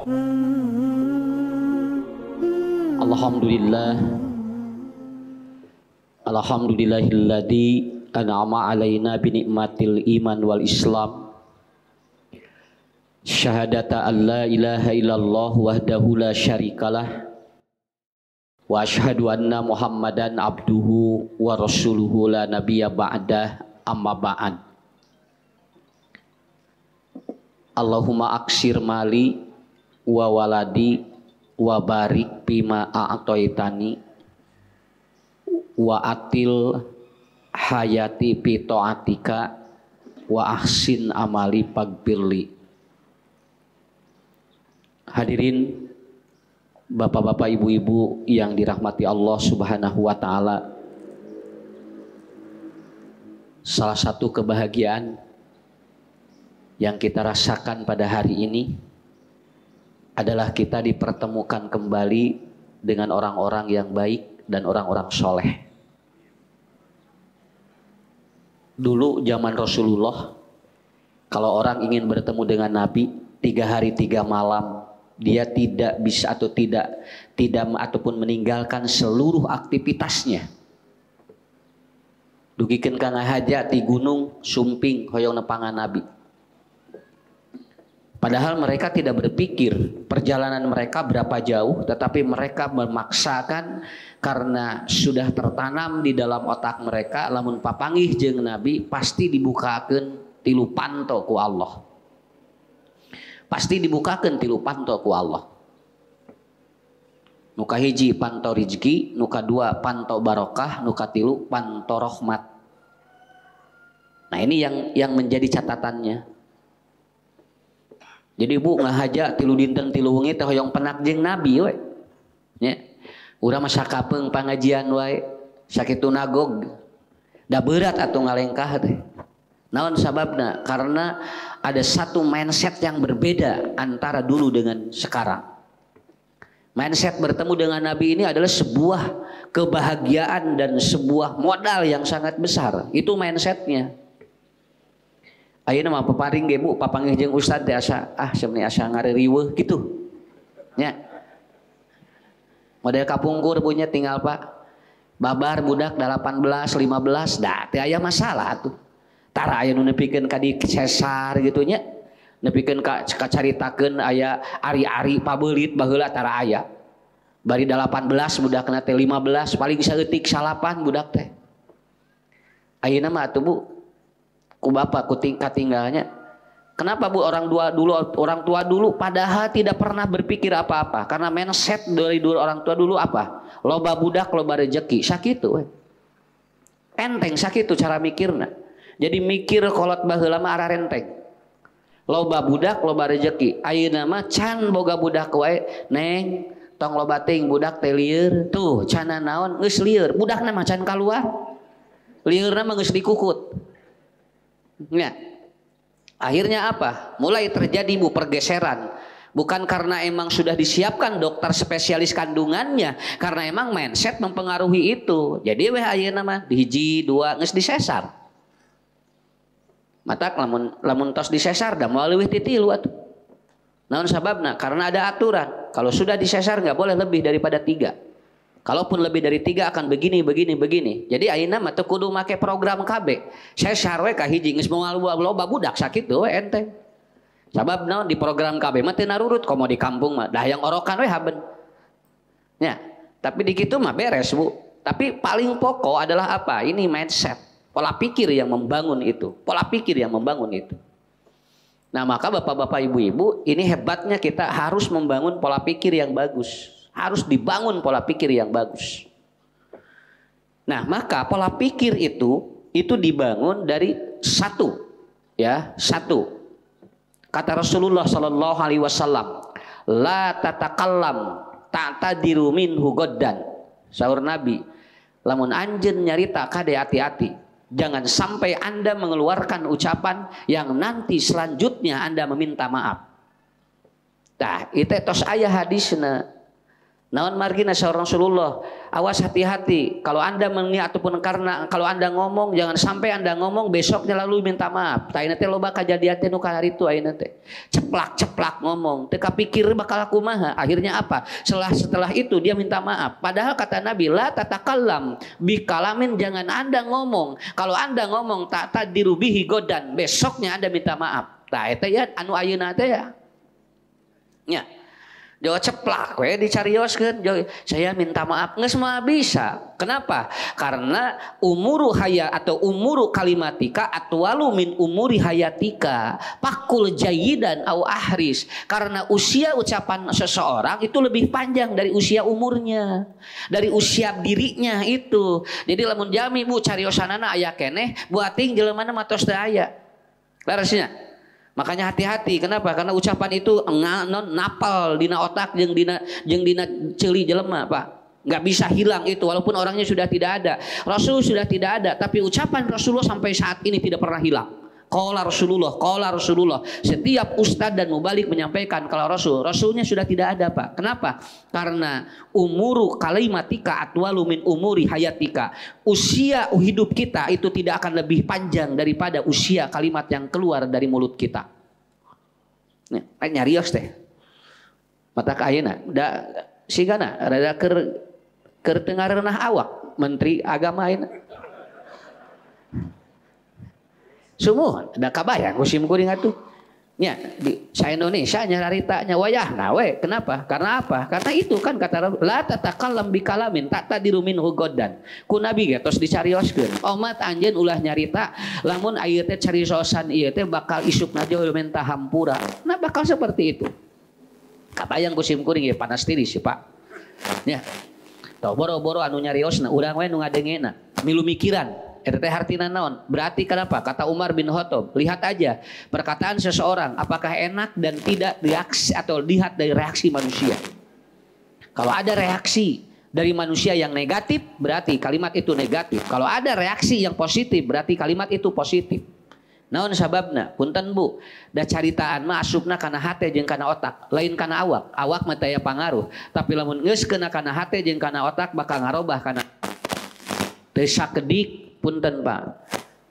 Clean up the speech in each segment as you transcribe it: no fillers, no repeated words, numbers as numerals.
Alhamdulillah, alhamdulillahilladzi an'ama alaina bi nikmatil iman wal islam. Syahadata an la ilaha illallah wahdahu la syarikalah wa asyhadu anna Muhammadan abduhu wa rasuluhu la nabiyya ba'dah, amma ba'd. Allahumma aksir mali wa waladi wa barik bima a'taitani wa atil hayati bi taatika wa ahsin amali pagbirli. Hadirin bapak-bapak, ibu-ibu yang dirahmati Allah Subhanahu wa taala, salah satu kebahagiaan yang kita rasakan pada hari ini adalah kita dipertemukan kembali dengan orang-orang yang baik dan orang-orang soleh. Dulu zaman Rasulullah, kalau orang ingin bertemu dengan Nabi 3 hari 3 malam, dia tidak bisa atau tidak ataupun meninggalkan seluruh aktivitasnya. Dugikeun ka ngahajat di gunung sumping hoyong nepangan Nabi. Padahal mereka tidak berpikir perjalanan mereka berapa jauh, tetapi mereka memaksakan karena sudah tertanam di dalam otak mereka, lamun papanggih jeung Nabi pasti dibukakeun tilu panto ku Allah. Pasti dibukakeun tilu panto ku Allah. Nuka hiji panto rizki, nuka dua panto barokah, nuka tilu panto rahmat. Nah ini yang menjadi catatannya. Jadi bu ngahaja tilu dinten tilu wengi teh hoyong penak jeung Nabi we. Nya. Urang mah sakapeung pangajian wae, sakitu nagog. Da berat atuh ngalengkah teh. Naon sababna? Karena ada satu mindset yang berbeda antara dulu dengan sekarang. Mindset bertemu dengan Nabi ini adalah sebuah kebahagiaan dan sebuah modal yang sangat besar. Itu mindsetnya. Ayeuna mah peparing ge bu papanggih jeung ustad teh asa seumni asa ngaririweuh kitu. Nya. Model kapungkur punya tinggal Pak. Babar budak 18 15 dah teh aya masalah atuh. Tara aya nu nepikeun ka di sesar gitu nya. Nepikeun ka caritakeun aya ari-ari pabeulit baheula tara aya. Bari 18 budakna teh 15 paling saeutik salapan budak teh. Ayeuna mah atuh bu ku bapak ku tinggalnya. Kenapa bu orang tua dulu padahal tidak pernah berpikir apa-apa karena mindset dari dulu orang tua dulu apa? Loba budak loba rezeki sakitu we. Enteng sakitu cara mikirna. Jadi mikir kolot baheula mah arah renteng. Loba budak loba rezeki. Ayeuna mah can boga budak wae, Neng, tong loba teuing budak teh lieur. Tuh, cana naon geus lieur. Budakna mah can kaluar. Liurna mah geus dikukut. Ya. Akhirnya apa? Mulai terjadi bu pergeseran. Bukan karena emang sudah disiapkan dokter spesialis kandungannya, karena emang mindset mempengaruhi itu. Jadi weh ayeuna mah di hiji dua geus disesar. Matak lamun tos disesar da moal leuwih ti 3 atuh. Naon sababna? Karena ada aturan. Kalau sudah disesar enggak boleh lebih daripada 3. Kalaupun lebih dari 3 akan begini. Jadi ayeuna mah teu kudu make program KB. Sesar we ka hiji geus moal loba budak sakitu we enteng. Sabab naon di program KB mah teu narurut komo di kampung mah dah yang orokan we haben. Ya, tapi di kitu mah beres bu. Tapi paling pokok adalah apa? Ini mindset, pola pikir yang membangun itu. Nah maka bapak-bapak ibu-ibu ini hebatnya kita harus membangun pola pikir yang bagus. Harus dibangun pola pikir yang bagus. Nah maka pola pikir itu dibangun dari satu. Kata Rasulullah Sallallahu Alaihi Wasallam, la tatakallam ta'tadiru minhu goddan. Sahur Nabi, lamun anjeun nyarita kade hati-hati. Jangan sampai Anda mengeluarkan ucapan yang nanti selanjutnya Anda meminta maaf. Tah, itu tos aya hadisna. Naon margina saur Rasulullah, awas hati-hati kalau Anda ataupun karena kalau Anda ngomong jangan sampai Anda ngomong besoknya lalu minta maaf. Ayeuna teh loba kajadian teh nu kaharitu ayeuna teh. Ceplak-ceplak ngomong, teu kapikir bakal kumaha. Akhirnya apa? Setelah itu dia minta maaf. Padahal kata Nabi, la tatakallam bikalamin, jangan Anda ngomong. Kalau Anda ngomong tak dirubihi godan, besoknya Anda minta maaf. Tah eta ya anu ayeuna teh ya. Nya. Jawa ceplak we dicarioskeun, saya minta maaf geus mah bisa. Kenapa? Karena umuru haya atau umuru kalimatika atwalu min umuri hayatika. Pakul jayidan au ahris. Karena usia ucapan seseorang itu lebih panjang dari usia umurnya, dari usia dirinya itu. Jadi lamun jami bu cariosanana aya keneh, buating jeleumana matos teu aya. Laresnya. Makanya hati-hati. Kenapa? Karena ucapan itu napal dina otak jeung dina ceuli jelema, Pak. Nggak bisa hilang itu walaupun orangnya sudah tidak ada. Rasul sudah tidak ada, tapi ucapan Rasulullah sampai saat ini tidak pernah hilang. Qala Rasulullah. Setiap ustadz dan mubalik menyampaikan kalau Rasulnya sudah tidak ada, Pak. Kenapa? Karena umuru kalimatika atwalu min umuri hayatika. Usia hidup kita itu tidak akan lebih panjang daripada usia kalimat yang keluar dari mulut kita. Nih, nyarios teh. Mata ka ayeuna da sigana rada keur teu ngareunah awak menteri agama ayeuna. Sumuh da kabayang kusim kuring atuh. Nya di sa Indonesia nya caritanya wayahna we. Kenapa? Karena apa? Karena itu kan kata la tatakallam bikalamin tak tadiru minhu goddan. Ku nabi ge tos dicarioskeun. Umat anjeun ulah nyarita lamun ieu teh cariosan ieu teh bakal isukna jeuh menta hampura. Nah bakal seperti itu. Kabayang kusim kuring ge panas tiris sih Pak. Nya. Tah boro-boro anu nyariosna urang we nu ngadengena. Milu mikiran. Eta teh hartina naon? Berarti kenapa? Kata Umar bin Khattab, lihat aja perkataan seseorang apakah enak dan tidak reaksi atau lihat dari reaksi manusia. Kalau ada reaksi dari manusia yang negatif, berarti kalimat itu negatif. Kalau ada reaksi yang positif, berarti kalimat itu positif. Naon sababna? Punten Bu, da caritaan mah asupna kana hate jeung kana otak, lain kana awak. Awak mah teu pangaruh, tapi lamun geus kena kana hate jeung kana otak bakal ngarobah kana teu sakedik. Punten Pak,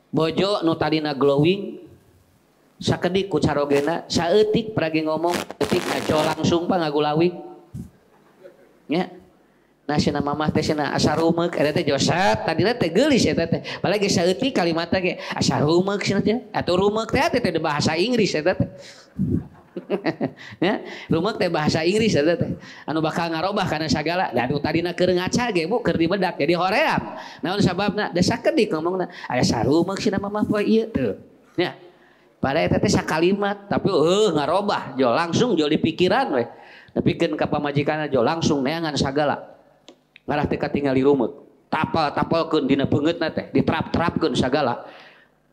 bojo nu tadina glowing sakedik ku carogena saeutik peragi ngomong eutik ngaco langsung Pak ngagulawing nya. Nah cenah mamah teh cenah asa rumeuk eta teh joset tadina teh geulis eta teh apalagi saeutik kalimatna ge asa rumeuk cenah teh atuh rumeuk teh teh bahasa Inggris eta teh. Ya, rumeuk teh bahasa Inggris eta teh. Anu bakal ngarobah kana sagala. Da anu tadina keur ngaca ge Bu keur dibedak jadi hoream. Naon sababna? Da sakedik ngomongna. Aya sarumeuk cenah mamah poe ieu teu. Nya. Pada eta teh sakalimat tapi ngarobah jo langsung jo di pikiran we. Nepikeun ka pamajikanna jo langsung neangan sagala. Ngarah teh katingali rumeuk. Tapal-tapalkeun dina beungeutna teh diterap-terapkeun sagala.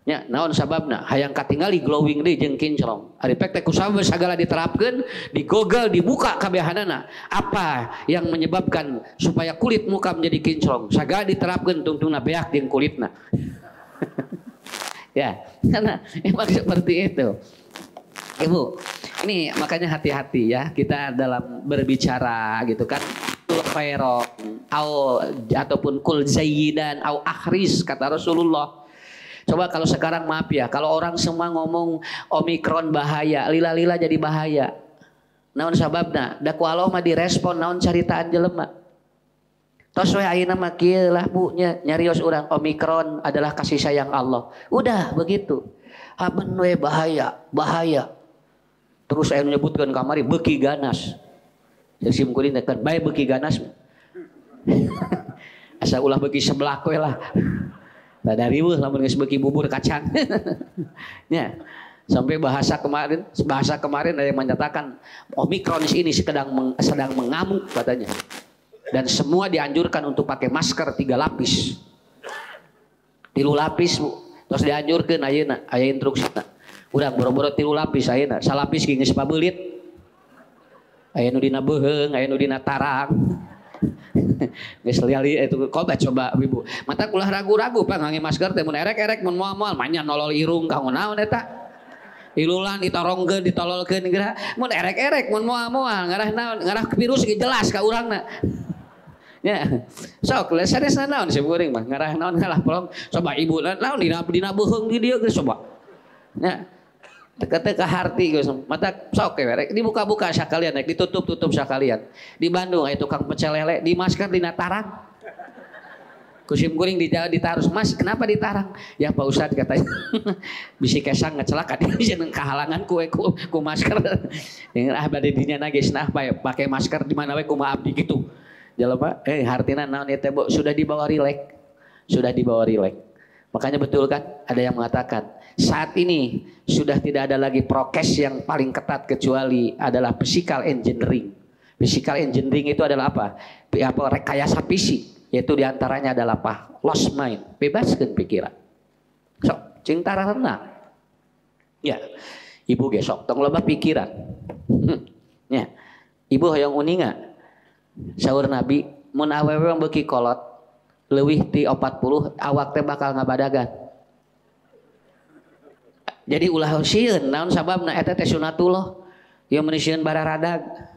Ya, naon sababna hayang katingali glowing deui jeung kinclong. Ari pek teh kusaha sagala diterapkeun, di Google dibuka kabehanana. Apa yang menyebabkan supaya kulit muka menjadi kinclong? Sagala diterapkeun tungtungna beak jeung kulitna. Ya, karena emang seperti itu. Ibu, ini makanya hati-hati ya kita dalam berbicara gitu kan. Khairon ataupun kul zayyidan au akhris kata Rasulullah. Coba kalau sekarang maaf ya, kalau orang semua ngomong Omikron bahaya, lila-lila jadi bahaya. Naon sababna? Da ku Allah mah direspon naon caritaan jelema. Tos we ayeuna mah kieu lah Bu nyarios urang Omikron adalah kasih sayang Allah. Udah begitu. Haben we bahaya. Terus aya nyebutkeun kamari beuki ganas. Jadi sim kuring teh kan bae beuki ganas. Asa ulah beuki seblak we lah. Dari weh lamun geus beuki bubur kacang. Ya. Sampai bahasa kemarin ada yang menyatakan Omikron ini sedang mengamuk katanya. Dan semua dianjurkan untuk pakai masker 3 lapis. 3 lapis Bu. Terus dianjurkeun ayeuna aya instruksina. Urang boro-boro 3 lapis ayeuna. Salapis ge geus pabeulit. Aya nu dina beuheung, aya nu dina tarang. Geus liali itu coba Ibu. Mata ulah ragu-ragu Pak ngangge masker teh mun erek-erek mun moal-moal manya nolol irung ka naon eta. Ilulan ditorongkeun ditololkeun geura mun erek-erek mun moal-moal ngarah naon ngarah virus ge jelas ka urangna. Ya. Sok sanesna naon sih kuring mah ngarah naon ngalah polong coba ibu naon dina beuheung di dieu geus coba. Ya. Teka-teka harti geus mata sok we rek dibuka-buka sakalian rek ditutup-tutup sakalian. Di Bandung aya tukang pecel lele di masker dina tarang. Kusim kuring ditaruh mas kenapa ditarang ya Pak Ustadz katanya bisi kesang ngecelaka dia kehalangan ku masker ah bade dinya nagis nah pakai masker di mana we kumaha abdi gitu jelema hartina naon eta Bu sudah dibawa rilek makanya betul kan ada yang mengatakan saat ini sudah tidak ada lagi prokes yang paling ketat kecuali adalah physical engineering itu adalah apa rekayasa fisik yaitu diantaranya adalah apa? Lost mind, bebaskan pikiran. Sok, cing tararna. Ya, ibu gesok, tong loba pikiran. Ya, ibu hoyong uninga. Saur Nabi, mun awewe beuki kolot, leuwih ti 40 awak teh bakal ngabadagan. Jadi ulah sieun, naon sababna eta teh sunatullah. Yang menisieun bararadag.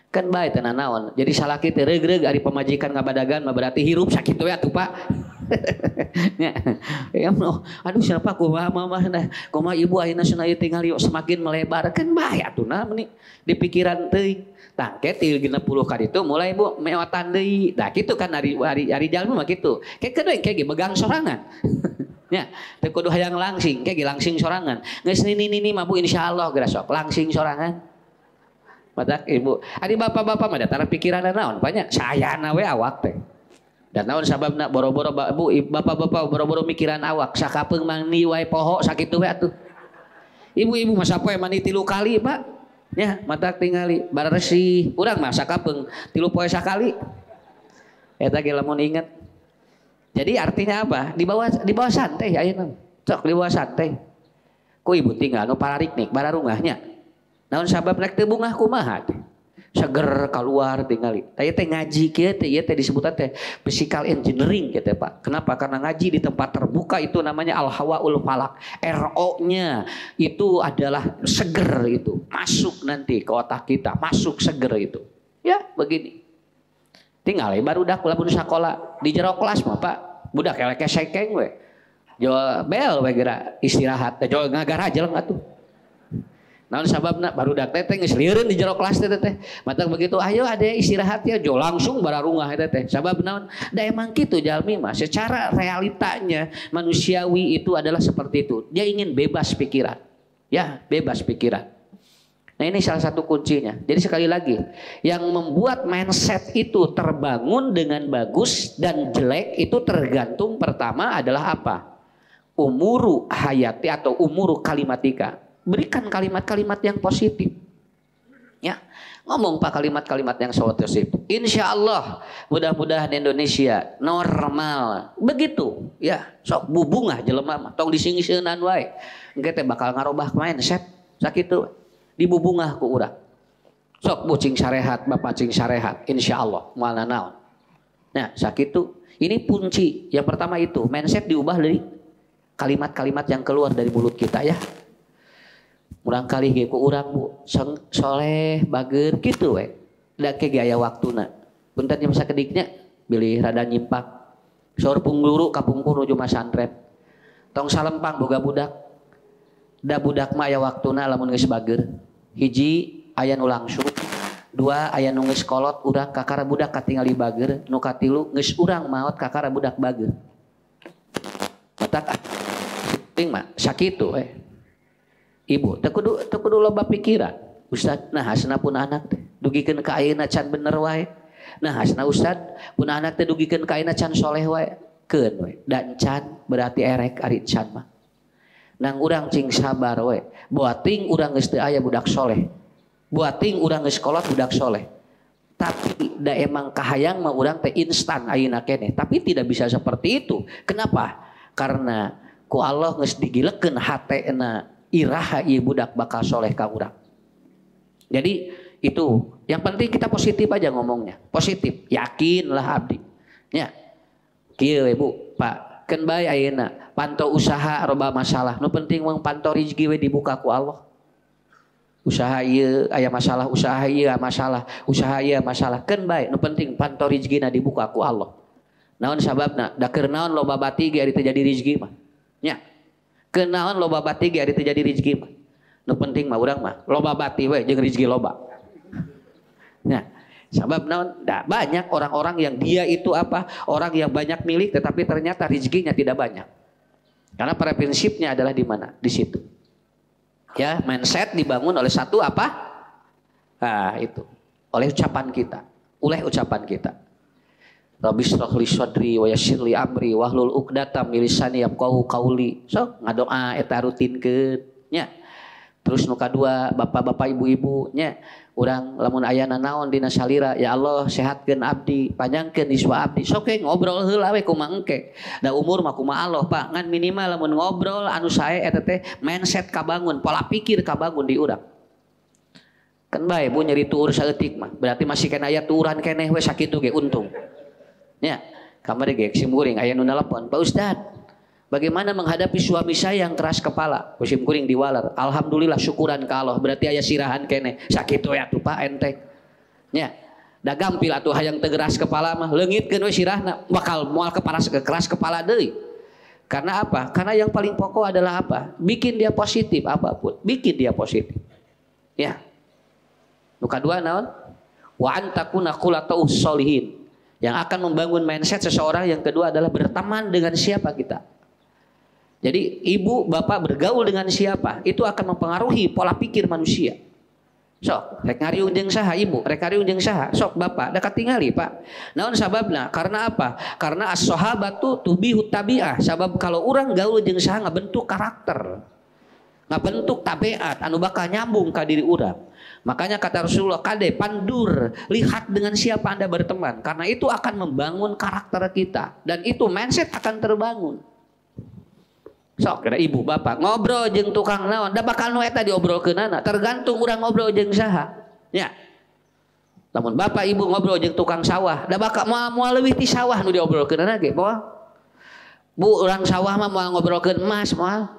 Kan bae tenan naon jadi salaki teh reug-reug ari pamajikan ngabadagan mah berarti hirup sakit we atuh Pak ya aduh siapa kumaha mah kumaha ibu ayeuna cenah tinggal yuk semakin melebar kan bae atuh nah meni di pikiran teuing tah ke 30 ka ditu mulai Bu meotan deui tah kitu kan ari jalma mah kitu ke kedue ke megang sorangan nya teu kudu hayang langsing ke langsing sorangan geus nini mah Bu insyaallah geura sok langsing sorangan matak ibu, adi bapak-bapak mah datang pikiran naon banyak sayana we awak teh. Dan naon sababna boro-boro Bu bapak-bapak boro-boro mikiran awak sakapeung mangni wae poho sakitu we atuh. Ibu-ibu mah sapoe mani 3 kali Pak. Ya, matak tingali baresih. Urang mah sakapeung 3 poe sakali. Eta ge lamun inget. Jadi artinya apa? Di bawah santai ayeuna. Sok di bawah santai. Ku ibu tinggal nu parariknik bararungahnya. Naon sabab rek teu bungah kumaha teh seger keluar tingali teh ngaji kieu teh ieu teh disebutna teh physical engineering kieu teh Pak kenapa karena ngaji di tempat terbuka itu namanya al hawaul falak RO-nya itu adalah seger itu masuk nanti ke otak kita masuk seger itu ya begini tinggal barudak lamun sakola di jero kelas mah Pak budak elek sekeng we jual bel we geura istirahat teh jual ngagar aja lah atuh naon sababna barudak teh geus lieureun di jero kelas teh matak begitu ayo ade istirahat ya jo langsung bararungah eta teh sabab naon da emang kitu jalmi mah secara realitanya manusiawi itu adalah seperti itu dia ingin bebas pikiran ya bebas pikiran nah ini salah satu kuncinya jadi sekali lagi yang membuat mindset itu terbangun dengan bagus dan jelek itu tergantung pertama adalah apa umuru hayati atau umuru kalimatika berikan kalimat-kalimat yang positif ya ngomong Pak kalimat-kalimat yang positif insya Allah mudah-mudahan Indonesia normal begitu ya sok bubungah jelema mah tong disingisieunan wae engke teh bakal ngarobah mindset sakitu dibubungah ku urang sok Bu cing sarehat Bapak cing sarehat insya Allah moal naon nah sakitu ini kunci yang pertama itu mindset diubah dari kalimat-kalimat yang keluar dari mulut kita ya urang kali ge ku urang Bu soleh bager kitu we da ke aya waktuna punten jam sakediknya bilih rada nyimpak saur pungguru kapungkur nuju masantren tong salempang boga budak da budak mah aya waktuna lamun geus bager hiji aya nu langsung dua aya nu geus kolot urang kakara budak katingali bager nu katilu geus urang maot kakara budak bager matak ting mah sakitu we Ibu, teu kudu loba pikiran. Ustad, nah hasna pun anak teh dugikeun ka ayeuna can bener wae. Nah hasna Ustad, pun anak teh dugikeun ka ayeuna can soleh wae. Keun we. Dan can berarti erek ari can mah. Nang urang cing sabar we. Boating urang geus teu aya budak soleh. Boating urang geus kolot budak soleh. Tapi da emang kahayang mah urang teh instan ayeuna keneh. Tapi tidak bisa seperti itu. Kenapa? Karena ku Allah geus digilekeun hatena iraha ieu budak bakal soleh ka urang. Jadi itu yang penting kita positif aja ngomongnya, positif, yakinlah abdi. Ya, kieu Bu, Pak, Kan bae ayeuna pantau usaha roba masalah. Nu penting mah pantau rezeki we dibuka ku Allah. Usaha ieu aya masalah, usaha ieu masalah, usaha ieu masalah. Kan bae nu penting pantau rezekina dibuka ku Allah. Naon sababna? Da keur naon loba bati ge ari teu jadi rezeki mah. Nya. Keur naon loba bati ge ari teu jadi rezeki mah. Nu penting mah urang mah loba bati we jeung rezeki loba. Nya. Sabab naon? Nah, banyak orang-orang yang dia itu apa? Orang yang banyak milik tetapi ternyata rezekinya tidak banyak. Karena pada prinsipnya adalah di mana? Di situ. Ya, mindset dibangun oleh satu apa? Nah, itu. Oleh ucapan kita. Oleh ucapan kita. Rabbi shrah li sadri wa yassir li amri wahlul 'uqdatam min lisani yafqahu qauli. So, ngadoa eta rutinkeun nya. Terus nu kadua bapak-bapak ibu-ibu nya urang lamun aya naon dina salira ya Allah sehatkeun abdi panjangkeun iswa abdi sok ngobrol heula we kumaha engke da umur mah kumaha Allah Pak ngan minimal lamun ngobrol anu sae eta teh mindset kabangun pola pikir kabangun di urang kan bae bu nyeri tuur saeutik mah berarti masih kena aya tuuran keneh we sakitu ge untung nya kamari ge simkuring aya nu nelpon Pak Ustad bagaimana menghadapi suami saya yang keras kepala? Musim kuring diwalar. Alhamdulillah syukuran ke Allah. Berarti aya sirahan kene. Sakitu ya tuh Pak enteng. Nya. Da gampil atuh hayang teu keras kepala mah leungitkeun we sirahna bakal moal keras kepala deui. Karena apa? Karena yang paling pokok adalah apa? Bikin dia positif apapun. Bikin dia positif. Ya. Nu kadua naon? Wa antakuna qulataus sholihin. Yang akan membangun mindset seseorang yang kedua adalah berteman dengan siapa kita. Jadi ibu bapak bergaul dengan siapa itu akan mempengaruhi pola pikir manusia. Sok rek ngariung jeung saha ibu, rek ngariung jeung saha, sok bapak da katingali Pak. Naon sababna? Karena apa? Karena as-sahabatu tubihu tabi'ah. Sabab kalau orang gaul jeung saha ngabentuk karakter. Ngabentuk tabiat anu bakal nyambung ka diri urang. Makanya kata Rasulullah kade pandur, lihat dengan siapa Anda berteman karena itu akan membangun karakter kita dan itu mindset akan terbangun. Sok kira ibu bapak ngobrol jeung tukang naon da bakal nu eta diobrolkeunana tergantung urang ngobrol jeung saha nya lamun bapak ibu ngobrol jeung tukang sawah da bakal moal leuwih ti sawah nu diobrolkeunana ge moal bu urang sawah mah moal ngobrolkeun emas moal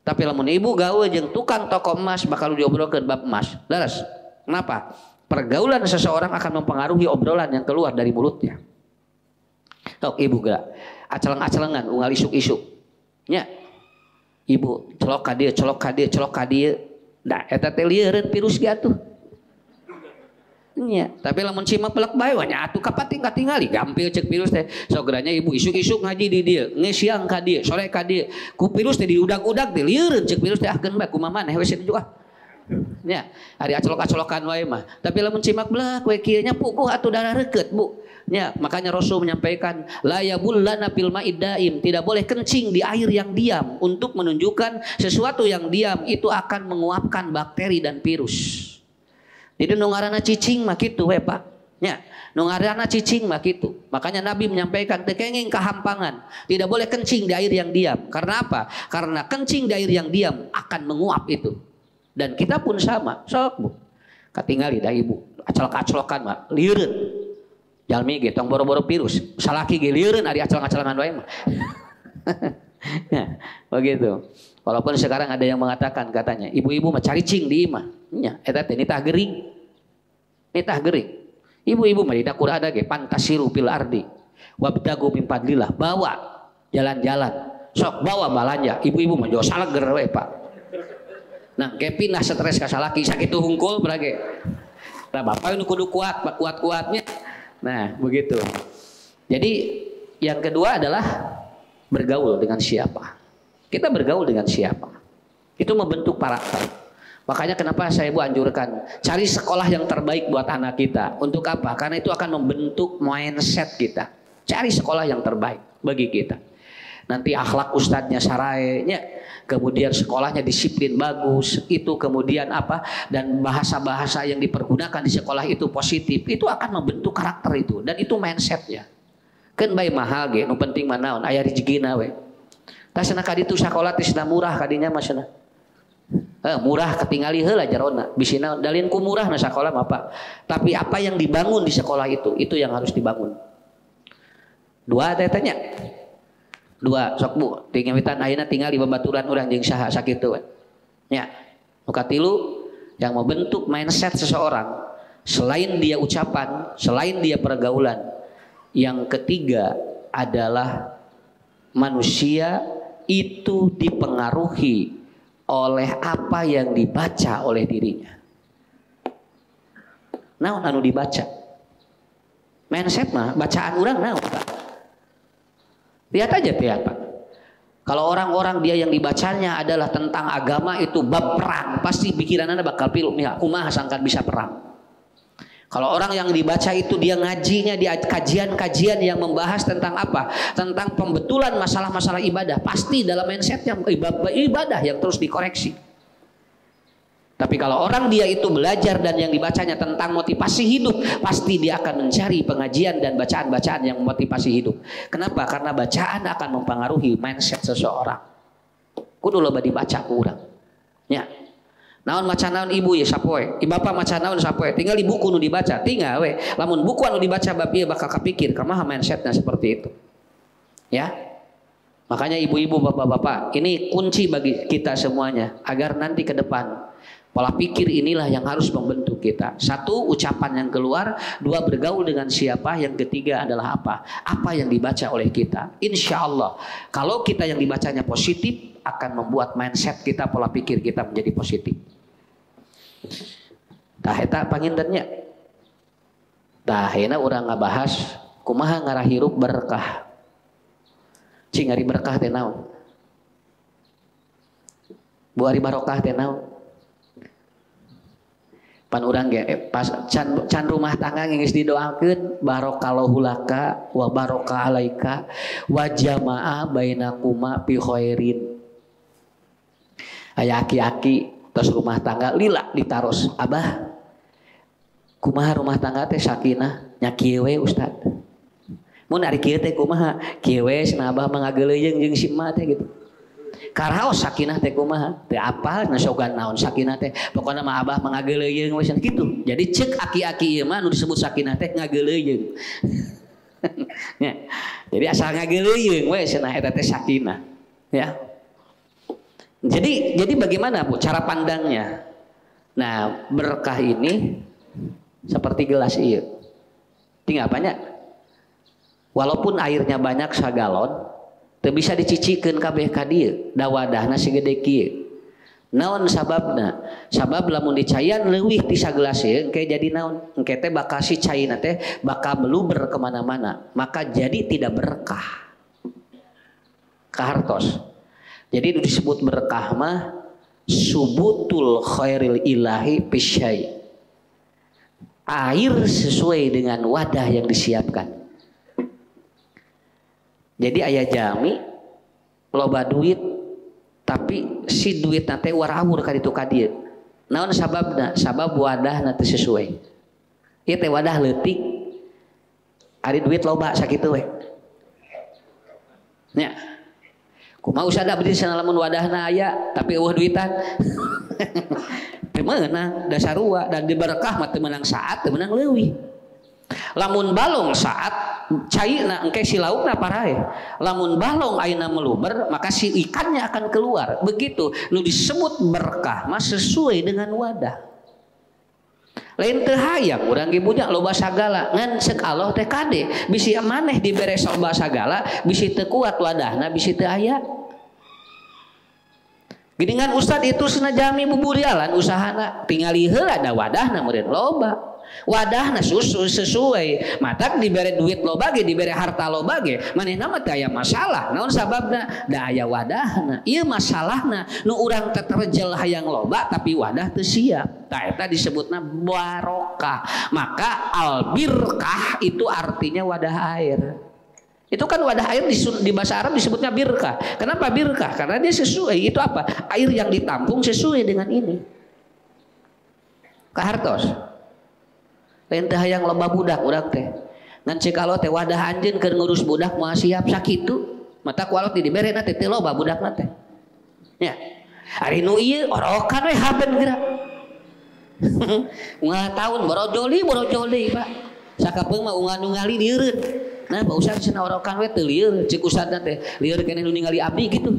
tapi lamun ibu gaul jeung tukang toko emas bakal diobrolkeun bab emas leres kenapa pergaulan seseorang akan mempengaruhi obrolan yang keluar dari mulutnya sok ibu geura aceleng-acelengan unggal isuk-isuk nya ibu celok ka dieu celok ka dieu celok ka dieu da eta teh lieureun virus ge atuh nya tapi lamun cima pelek bae nya atuh kapating katingali gampil cek virus teh sogeranya ibu isuk-isuk ngaji di dieu nge siang ka dieu sore ka dieu ku virus teh diudag-udag teh lieureun cek virus teh ahkeun bae kumaha maneh we situ ah nya ari acolok-acolokan wae mah tapi lamun cimak blek we kieu nya puguh atuh darah reukeut bu nya makanya Rasul menyampaikan la yabullana fil ma'id daim tidak boleh kencing di air yang diam untuk menunjukkan sesuatu yang diam itu akan menguapkan bakteri dan virus. Jadi nu ngaranna cicing mah kitu we Pak. Nya nu ngaranna cicing mah kitu. Makanya Nabi menyampaikan teu kenging kahampangan. Tidak boleh kencing di air yang diam. Karena apa? Karena kencing di air yang diam akan menguap itu. Dan kita pun sama. Sok Bu. Katingali da ibu acolok-acolokan mah lieureun. Jalmi ge tong boro-boro virus, salaki ge lieureun ari acalang-acalangan wae mah. Nah, begitu. Walaupun sekarang ada yang mengatakan katanya, ibu-ibu mah caricing di imah. Nya, eta teh nitah gering. Nitah gering. Ibu-ibu mah di dapur ada ge pantasiru fil ardi. Wabtagu min fadlillah, bawa jalan-jalan. Sok bawa balanja. Ibu-ibu mah jo saleger we, Pak. Nah, ge pindah stres ka salaki sakitu hungkul berage. Nah, bapak nu kudu kuat, kuat-kuatnya. Nah begitu. Jadi yang kedua adalah bergaul dengan siapa. Kita bergaul dengan siapa. Itu membentuk karakter. Makanya kenapa saya Bu anjurkan cari sekolah yang terbaik buat anak kita. Untuk apa? Karena itu akan membentuk mindset kita. Cari sekolah yang terbaik bagi kita. Nanti akhlak ustadznya saraenya, kemudian sekolahnya disiplin bagus, itu kemudian apa dan bahasa-bahasa yang dipergunakan di sekolah itu positif, itu akan membentuk karakter itu dan itu mindsetnya. Kan bae mahal ge, nu penting mah naon aya rezekina we. Tasna ka ditu sakola tisna murah kadinya mah cenah. Murah ketingali heula jarona, bisi naon dalin ku murah na sakola mah Pak. Tapi apa yang dibangun di sekolah itu yang harus dibangun. Dua teh tanya. Dua sok Bu tinggawitan ayeuna tinggal di babaturan urang jeung saha sakitu we. Nya. Nu katilu yang membentuk mindset seseorang selain dia ucapan, selain dia pergaulan. Yang ketiga adalah manusia itu dipengaruhi oleh apa yang dibaca oleh dirinya. Naon anu dibaca? Mindset mah bacaan urang naon? Lihat aja tiap. Kalau orang-orang dia yang dibacanya adalah tentang agama itu bab perang, pasti pikirannya bakal pilu nih kumaha sangkan bisa perang. Kalau orang yang dibaca itu dia ngajinya di kajian-kajian yang membahas tentang apa? Tentang pembetulan masalah-masalah ibadah. Pasti dalam mindsetnya ibadah yang terus dikoreksi. Tapi kalau orang dia itu belajar dan yang dibacanya tentang motivasi hidup, pasti dia akan mencari pengajian dan bacaan-bacaan yang memotivasi hidup. Kenapa? Karena bacaan akan mempengaruhi mindset seseorang. Kudu loba dibaca ku urang. Nya. Naon maca naon ibu ya sapoe, bapak maca naon sapoe, tinggal di buku nu dibaca, tinggal we. Lamun buku anu dibaca bapak bakal kepikir kumaha mindsetnya seperti itu. Ya. Makanya ibu-ibu, bapak-bapak, ini kunci bagi kita semuanya agar nanti ke depan pola pikir inilah yang harus membentuk kita. Satu, ucapan yang keluar. Dua, bergaul dengan siapa. Yang ketiga adalah apa? Apa yang dibaca oleh kita. Insya Allah, kalau kita yang dibacanya positif, akan membuat mindset kita, pola pikir kita menjadi positif. Tah eta pangintennya. Tah ayeuna urang ngabahas kumaha ngarahirup berkah. Cing ari berkah teh naon? Bu ari barokah teh naon? Pan urang ge pas can rumah tangga geus didoakeun barokallahu laka wa barokah alaika wa jamaa bainakuma fi khairin. Aya aki-aki tos rumah tangga lila ditaros, abah kumaha rumah tangga teh sakinah nya kieu we Ustad. Mun ari kieu teh kumaha? Kieu we cenah abah mangageleung jeung si emak teh gitu. Karaos sakinah teh kumaha? Teu apal nasogan naon sakinah teh. Pokona mah abah mangageleung we cenah kitu. Jadi ceuk aki-aki ieu mah nu disebut sakinah teh ngageleung. Ya. Jadi asal ngageleung we cenah eta teh sakinah. Ya. Jadi bagaimana Bu cara pandangnya? Nah, berkah ini seperti gelas ieu. Tinggal banyak. Walaupun airnya banyak sagalon, teu bisa dicicikeun kabeh ka dieu. Da wadahna sigede kieu. Naon sababna? Sabab lamun dicayan leuwih ti sagelas ieu engke jadi naon? Engke teh bakal si cairna teh bakal meluber kemana mana. Maka jadi tidak berkah. Kahartos. Jadi itu disebut berkah mah subutul khairil ilahi bisyai. Air sesuai dengan wadah yang disiapkan. Jadi aya jami loba duit tapi si duit teh warawur ka ditu ka dieu. Naon sababna? Sabab wadahna teu sesuai. Ieu teh wadah leutik. Ari duit loba sakitu we. Nya. Kumaha usada beri sana lamun wadahna aya tapi eueuh duitan. Teu meunang dasarua dan diberkah mah teu meunang saat teu meunang leuwih. Lamun balong saat cairna engke si laukna parae. Lamun balong ayeuna meluber maka si ikannya akan keluar. Begitu nu disebut berkah mah sesuai dengan wadah. Lain teu hayang urang ge budak loba sagala ngan ceuk Allah teh kade bisi maneh dibere loba sagala bisi teu kuat wadahna bisi teu aya. Geuningan ustad itu cenah jami buburialan usahana tingali heula da wadahna meureun loba. Wadahna sesuai matak dibere duit loba ge dibere harta loba ge manehna mah teu aya masalah. Naon sababna? Da aya wadahna. Ieu masalahna nu urang teh terjel hayang loba tapi wadah teu siap. Tah eta disebutna barokah. Maka al birkah itu artinya wadah air. Itu kan wadah air di bahasa Arab disebutnya birkah. Kenapa birkah? Karena dia sesuai. Itu apa? Air yang ditampung sesuai dengan ini. Kahartos. Lain teh hayang loba budak urang teh. Ngan ceuk alo teh wadah anjeun keur ngurus budak moal siap sakitu. Mata ku alo diberena teh teu loba budakna teh. Ya. Ari nu ieu orokan we haben geura. Ungah taun borojoli Pak. Sakapeung mah ungah nungali dieureun. Nah Pak Ustad cenah orokan we teu lieur cik ustadna teh lieur keneh nu ningali abdi gitu.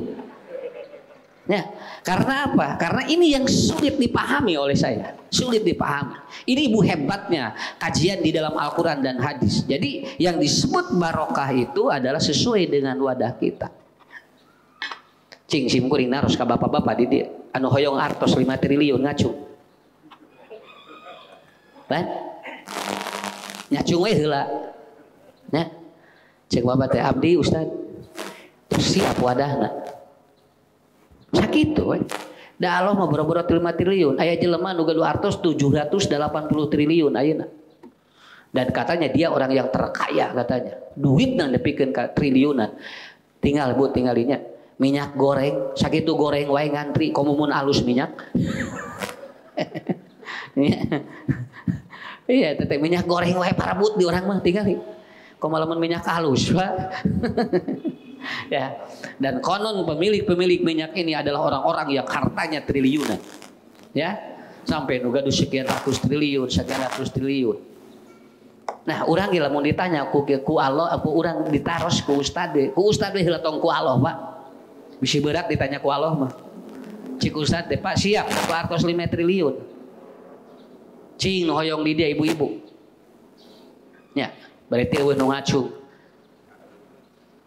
Ya, karena apa? Karena ini yang sulit dipahami oleh saya, sulit dipahami. Ini ibu hebatnya kajian di dalam Al-Quran dan hadis. Jadi yang disebut barokah itu adalah sesuai dengan wadah kita. Cing simkuring naros ka bapak-bapak di dia anu hoyong artos 5 triliun ngacu. Kan? Nyacung we heula. Nya. Cek bapak teh abdi Ustad. Siap wadahna. Sakitu we. Da Allah mah boro-boro 5 triliun. Aya jelema nu gaduh artos 780 triliun ayeuna. Dan katanya dia orang yang terkaya katanya. Duitna nepikeun ka triliunan. Tinggal Bu tinggalinya minyak goreng, sakitu goreng wae ngantri komumun alus minyak. Iya, teteh minyak goreng wae parabut di orang mah tinggali. Komalamun minyak halus, Pak. Ya, dan konon pemilik minyak ini adalah orang-orang yang hartanya triliunan, ya, sampai nu gaduh sekian ratus triliun. Nah, urang ge lamun ditanya ku Allah, aku urang ditaros ku ustad we heula tong ku Allah, Pak. Bisi berat ditanya ku Allah mah. Cik ustad teh, Pak siap ku artos 5 triliun. Cing nu hoyong di dia ibu-ibu. Ya, berarti eueuh nu ngacu.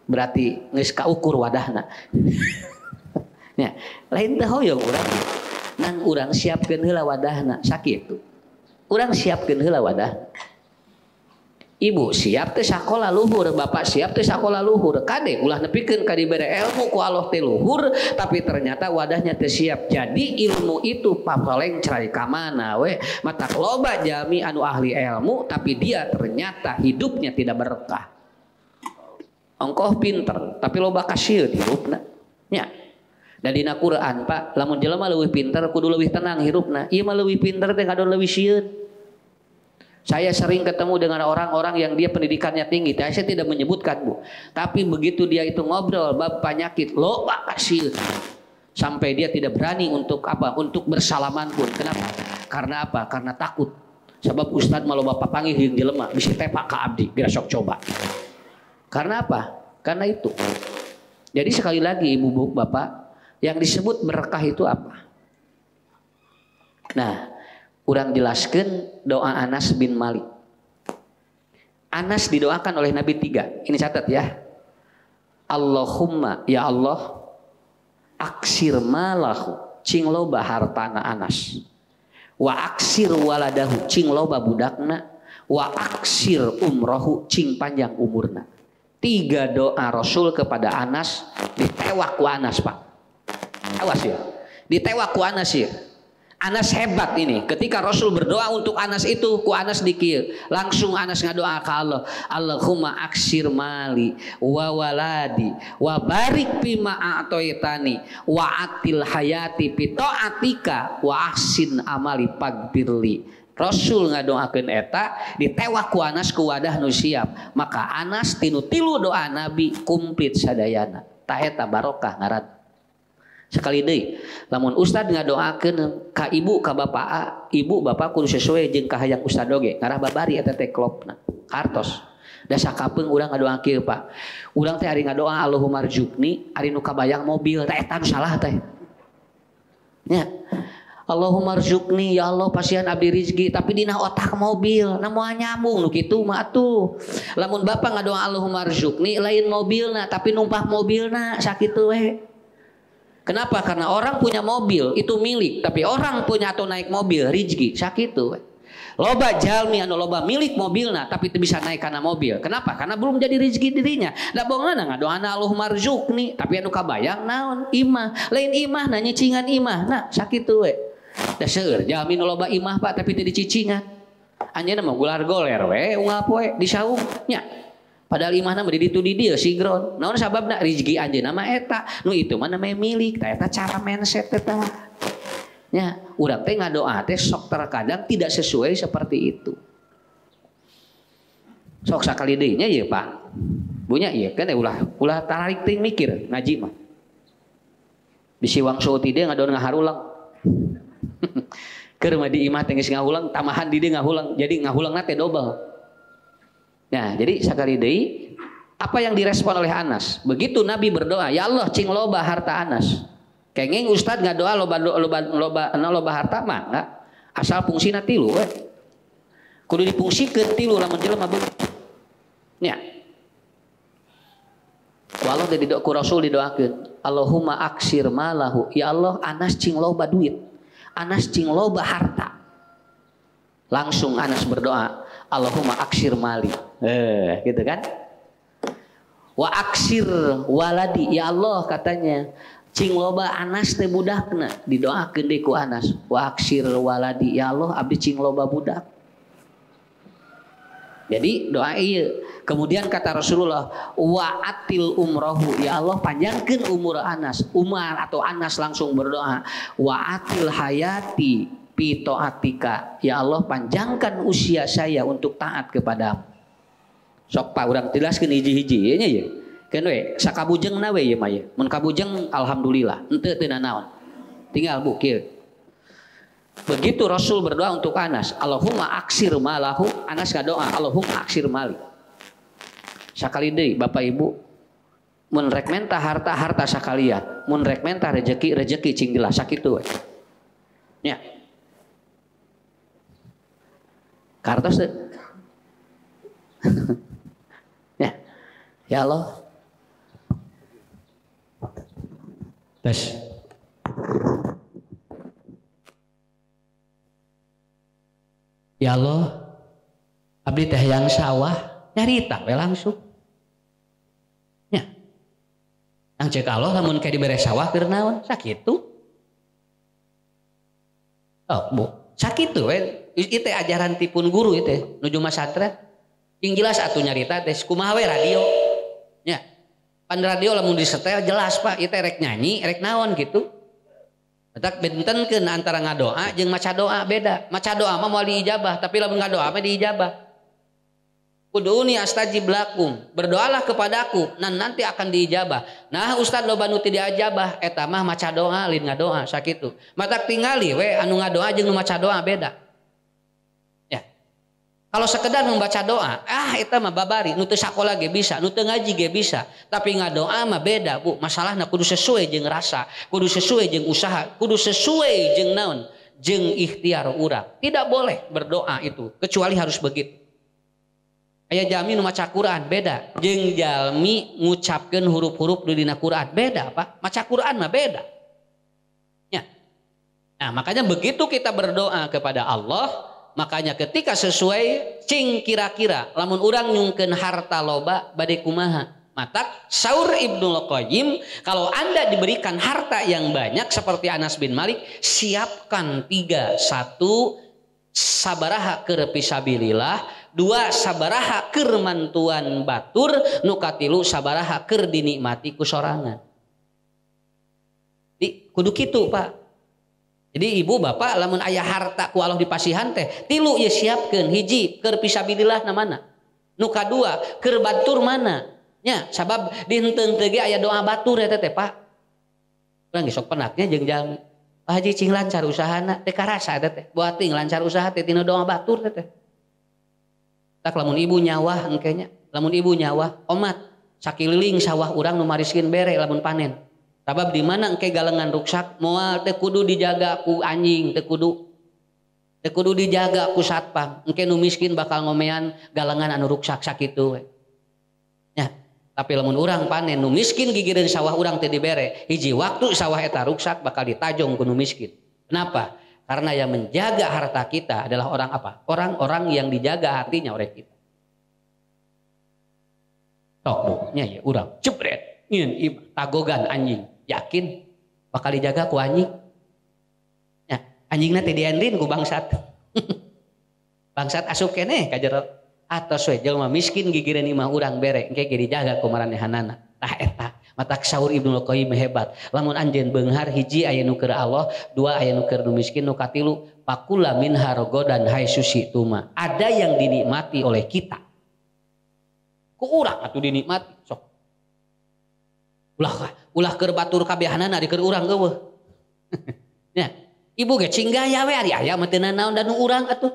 Berarti geus kaukur wadahna. Ya, lain teh hoyong urang. Nang urang siapkeun heula wadahna sakitu. Urang siapkeun heula wadah. Ibu siap teh sakola luhur, bapak siap teh sakola luhur. Kade ulah nepikeun ka dibere ilmu ku Allah teh luhur, tapi ternyata wadahnya teh siap. Jadi ilmu itu papaling cerai ka mana we. Mata loba jami anu ahli ilmu tapi dia ternyata hidupnya tidak berkah. Ongkoh pinter tapi loba kasieun hirupna. Nya. Da dina Quran Pak, lamun jelema leuwih pinter kudu leuwih tenang hirupna. Ieu mah leuwih pinter teh kadon leuwih sieun. Saya sering ketemu dengan orang-orang yang dia pendidikannya tinggi. Saya tidak menyebutkan Bu, tapi begitu dia itu ngobrol bab penyakit, loba kasieun. Sampai dia tidak berani untuk apa? Untuk bersalaman pun. Kenapa? Karena apa? Karena takut. Sebab Ustadz malah bapak panggil yang jelema bisa tepak ka abdi, geura sok coba. Karena apa? Karena itu. Jadi sekali lagi ibu bapak, yang disebut berkah itu apa? Nah, urang jelaskan doa Anas bin Malik. Anas didoakan oleh Nabi 3. Ini catat ya. Allahumma ya Allah aksir malahu cing loba hartana Anas. Wa aksir waladahu cing loba budakna. Wa aksir umrohu cing panjang umurna. 3 doa Rasul kepada Anas, ditewak ku Anas Pak. Awas ya. Ditewak ku Anas ya. Anas hebat ini. Ketika Rasul berdoa untuk Anas itu, ku Anas dikir. Langsung Anas ngadoa ke Allah. Allahumma aksir mali wa waladi wa barik bima a'toitani wa atil hayati bi ta'atika wa ahsin amali pagbirli. Rasul ngadoakeun eta ditewak ku Anas ku wadah nu siap. Maka Anas tinu tilu doa Nabi komplit sadayana. Ta eta barokah ngaran. Sekali deui, lamun ustad ngadoakeun ka ibu ka bapak, ibu bapak kudu sesuai jeung kahayang ustad oge. Ngarah babari eta teh klopna. Kartos. Da sakapeung urang ngadoa kieu Pak. Urang teh ari ngadoa Allahumma rzuqni, ari nu kabayang mobil teh eta nu salah teh. Nya. Allahumma rzuqni ya Allah pasian abdi rizki tapi dina otak mobil na moal nyambung nu kitu mah atuh. Lamun bapak ngadoa Allahumma rzuqni lain mobilna tapi numpah mobilna sakitu we. Kenapa? Karena orang punya mobil itu milik, tapi orang punya atau naik mobil rizki sakitu we. Loba jalmi anu loba milik mobilna tapi teu bisa naik kana mobil. Kenapa? Karena belum jadi rezeki dirinya. Da bonganna ngadoana Allahumma rzuqni tapi anu kabayang naon? Imah. Lain imah na nyicingan imah. Nah, sakitu we. Da seueur jalmi nu loba imah Pak tapi teu dicicingan. Anjeunna mah gular goler we unggal poe di saung nya. Padahal imahna mah di ditu di dieu sigron. Naon sababna? Rezeki anjeunna mah eta. Nu itu mah namanya milik. Ta eta cara mindset eta. Ya, urang teh ngadoa teh sok terkadang tidak sesuai seperti itu. Sok sakali deui nya ieu Pak. Bunya ieu kan ulah tarik teuing mikir ngaji mah. Bisi wangsul ti dieu ngadoan ngaharulang. Keur mah di imah teh geus ngahulang, tamahan di dieu ngahulang. Jadi ngahulangna teh double. Nah, jadi sakali deui Apa yang direspon oleh Anas? Begitu Nabi berdoa, ya Allah cing loba harta Anas. Kenging Ustad nggak doa loba harta mah nggak. Asal fungsina tilu. Kudu dipungsikeun tilu lamun jelema beung. Nya. Walau dari doa Rasul didoakeun, Allahumma aksir malahu. Ya Allah Anas cing loba duit. Anas cing loba harta. Langsung Anas berdoa, Allahumma aksir mali. Gitu kan? Wa aksir waladi, ya Allah katanya cing loba Anas teh budakna, didoakeun deui ku Anas. Wa aksir waladi, ya Allah abdi cing loba budak. Jadi doa ieu. Kemudian kata Rasulullah, wa atil umrohu, ya Allah panjangkeun umur Anas. Umar atau Anas langsung berdoa, wa atil hayati fi taatika, ya Allah panjangkan usia saya untuk taat kepadamu. Sok Pak urang jelaskeun hiji-hiji nya ye. Keun we sakabujeungna we ye mah ye. Mun kabujeng alhamdulillah, henteu teu naon. Tinggal bu kieu. Begitu Rasul berdoa untuk Anas, Allahumma aksir malahu, Anas ngadoa, Allahumma aksir mali. Sakali deui Bapak Ibu, mun rek menta harta sakalian, mun rek menta rezeki cing jelas sakitu we. Nya. Kartos teu? Ya Allah. Tes. Ya Allah. Abdi teh yang sawah nyarita we langsung. Nya. Ang ceuk Allah lamun kayak dibere sawah keur naon? Sakitu. Oh, Bu. Sakitu we. Ieu teh ajaran tipun guru ieu teh nuju masantren. Yang jelas atuh nyarita teh kumaha we radio. Ya. Pan radio lamun disetel jelas Pak, ieu teh rek nyanyi, rek naon gitu. Tak bentenkeun antara ngadoa jeung maca doa beda. Maca doa mah moal diijabah, tapi lamun ngadoa mah diijabah. Ud'uni astajib lakum. Berdoalah kepadaku, nanti akan diijabah. Nah, Ustaz loba nu teu diijabah eta mah maca doa lin ngadoa sakitu. Matak tingali we anu ngadoa jeung nu maca doa beda. Kalau sekedar membaca doa, eta mah babari, nu teu sakola ge bisa, nu teu ngaji ge bisa, tapi ngadoa mah beda, Bu. Masalahna kudu sesuai jeung rasa, kudu sesuai jeung usaha, kudu sesuai jeung naon, jeung ikhtiar urang. Tidak boleh berdoa itu, kecuali harus begitu. Aya jalmi nu maca Quran beda, jeung jalmi ngucapkeun huruf-huruf di dina Quran beda, Pak. Maca Quran mah beda. Ya. Nah, makanya begitu kita berdoa kepada Allah, makanya ketika sesuai cing kira-kira lamun urang nyungkeun harta loba bade kumaha matak saur Ibnul Qayyim, kalau Anda diberikan harta yang banyak seperti Anas bin Malik, siapkan 3. 1 sabaraha keur fisabilillah, 2 sabaraha keur mantuan batur, nu katilu sabaraha keur dinikmati ku sorangan. Kudu kitu Pak. Jadi ibu bapak lamun aya harta ku Allah dipasihan teh 3 ya siapkeun. Hiji keur fisabilillah na mana, nu kadua keur batur mana nya, sabab di henteu teh ge aya doa batur eta teh Pak. Urang ge sok penaknya jeung jalmi Pak Haji cing lancar usahana teh karasa eta teh buating lancar usaha teh tina doa batur teh. Tak lamun ibu nyawah engkenya, lamun ibu nyawah omat sakililing sawah urang nu mariskeun bere lamun panen. Sabab di mana engke galengan ruksak moal teu kudu dijaga ku anjing, teu kudu dijaga ku satpam. Engke nu miskin bakal ngomean galengan anu ruksak sakitu we. Ya, tapi lamun urang panen nu miskin gigireun sawah urang teu dibere, hiji waktu sawah eta ruksak bakal ditajong ku nu miskin. Kenapa? Karena yang menjaga harta kita adalah orang apa? Orang-orang yang dijaga hatinya oleh kita. Tok Bu, nya ya urang jebret, nyeun tagogan anjing. Yakin bakal dijaga ku anjing. Ya, anjingna teh diendrin ku bangsat. Bangsat asup keneh ka jero. Atos we jelema miskin gigireun imah urang bere engke ge dijaga ku maranehanana. Tah eta matak saur Ibnul Qayyim hebat. Lamun anjeun beunghar hiji aya nu keur Allah, 2 aya nu keur nu miskin, nu katilu pakula minha rogodan haitsu tuma. Ada yang dinikmati oleh kita. Ku urang atuh dinikmati sok. Ulah keur batur kabehanana di keur urang eueuh. Ya, ibu ge cing gaya we ari aya mah teu naon dan urang atuh.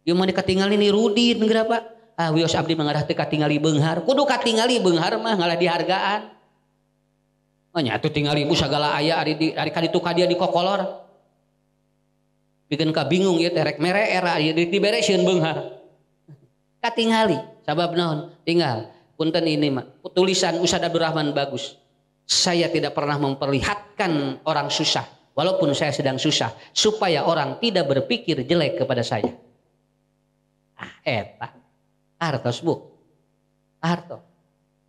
Ieu mah dikatingali ni Rudin geura Pak. Wios abdi mengarah teu katingali beunghar. Kudu katingali beunghar mah ngalah dihargaan. Nya atuh tingali ibu sagala aya ari kaditu ka dia di kokolor. Bikin ka bingung ieu teh rek mere era ieu diberesin beunghar. Katingali sabab naon? Tinggal. Punten ini mah tulisan Ustaz Abdurrahman bagus. Saya tidak pernah memperlihatkan orang susah walaupun saya sedang susah supaya orang tidak berpikir jelek kepada saya. Eta artos bu. Artos.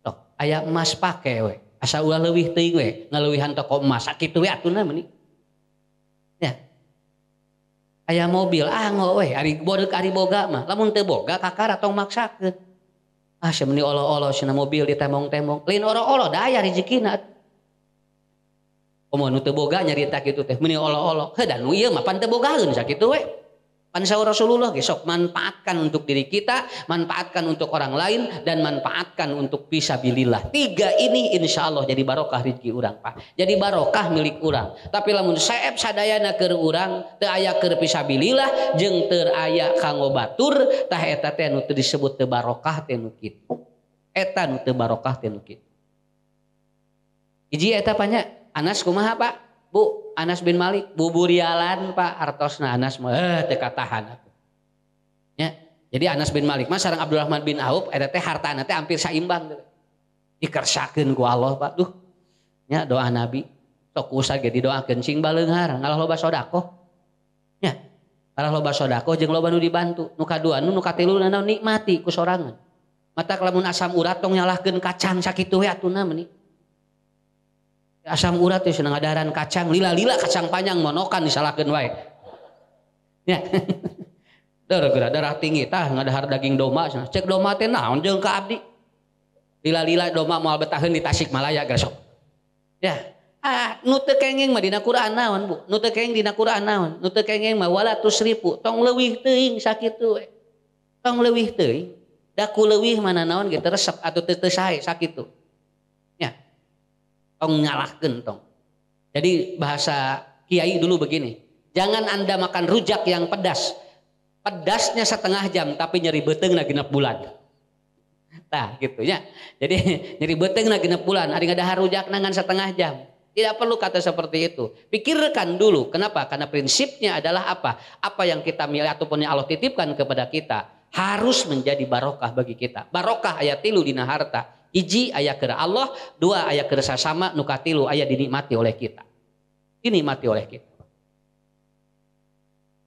Tok aya emas pake we. Asa ulah leuwih teuing we, ngaleuwihan toko emas sakitu we atuna meuni. Ya. Aya mobil, ngo we, ari boga mah. Lamun teu boga kakara tong maksakeun. Asa meuni olo-olo cenah mobil ditemong-temong. Lain olo-olo da aya rezekina. Komo nu teu boga nyarita kitu teh, meuni olo-olo. Heuh dan nu ieu mah pan teu bogaeun sakitu we. Pan saur Rasulullah ge sok manfaatkan untuk diri kita, manfaatkan untuk orang lain, dan manfaatkan untuk fisabilillah. 3 ini insya Allah jadi barokah rezeki urang Pak. Jadi barokah milik urang. Tapi lamun saeb sadayana keur urang teu aya keur fisabilillah jeung teu aya kanggo batur, tah eta teh nu teu disebut teu barokah teh nu kitu. Eta nu teu barokah teh nu kitu. Hiji eta panya Anas kumaha Pak? Bu, Anas bin Malik, buburialan Pak, artosna Anas mah teu katahan. Ya, jadi Anas bin Malik mah sareng Abdurrahman bin Auf eta teh hartana teh hampir saimbang. Dikersakeun ku Allah Pak. Duh. Nya doa Nabi, sok usah ge didoakeun cing baleunghar, ngalah loba sodaqoh. Ya. Ngalah loba sodaqoh jeung loba nu dibantu. Nu kadua nu katilu naon nikmati ku sorangan. Mata lamun asam urat tong nyalahkeun kacang sakitu we atuna meuni. Asam urat teh cenah ngadaran kacang lila-lila kacang panjang monokan disalahkeun wae. Ya. Darah tinggi tah ngadahar daging domba cenah. Cek domba teh naon jeung ka abdi. Lila-lila domba moal betaheun di Tasikmalaya geus sok. Ya. Nu teu kenging mah dina Quran naon Bu? Nu teu kenging dina Quran naon? Nu teu kenging mah wala tusrifu, tong leuwih teuing sakitu we. Tong leuwih teuing. Da ku leuwih mana naon ge teu resep atuh teu sae sakitu. Tong nyalahkeun tong. Jadi bahasa kiai dulu begini, jangan Anda makan rujak yang pedas. Pedasnya setengah jam tapi nyeri beteungna genep bulan. Tah gitu ya. Jadi nyeri beteungna genep bulan, ari ngadahar rujak nangan setengah jam. Tidak perlu kata seperti itu. Pikirkan dulu. Kenapa? Karena prinsipnya adalah apa? Apa yang kita milih ataupun yang Allah titipkan kepada kita harus menjadi barokah bagi kita. Barokah aya 3 dina harta. 1 aya keur Allah, 2 aya keur sasama, nu katilu aya dinikmati oleh kita. Dinikmati oleh kita.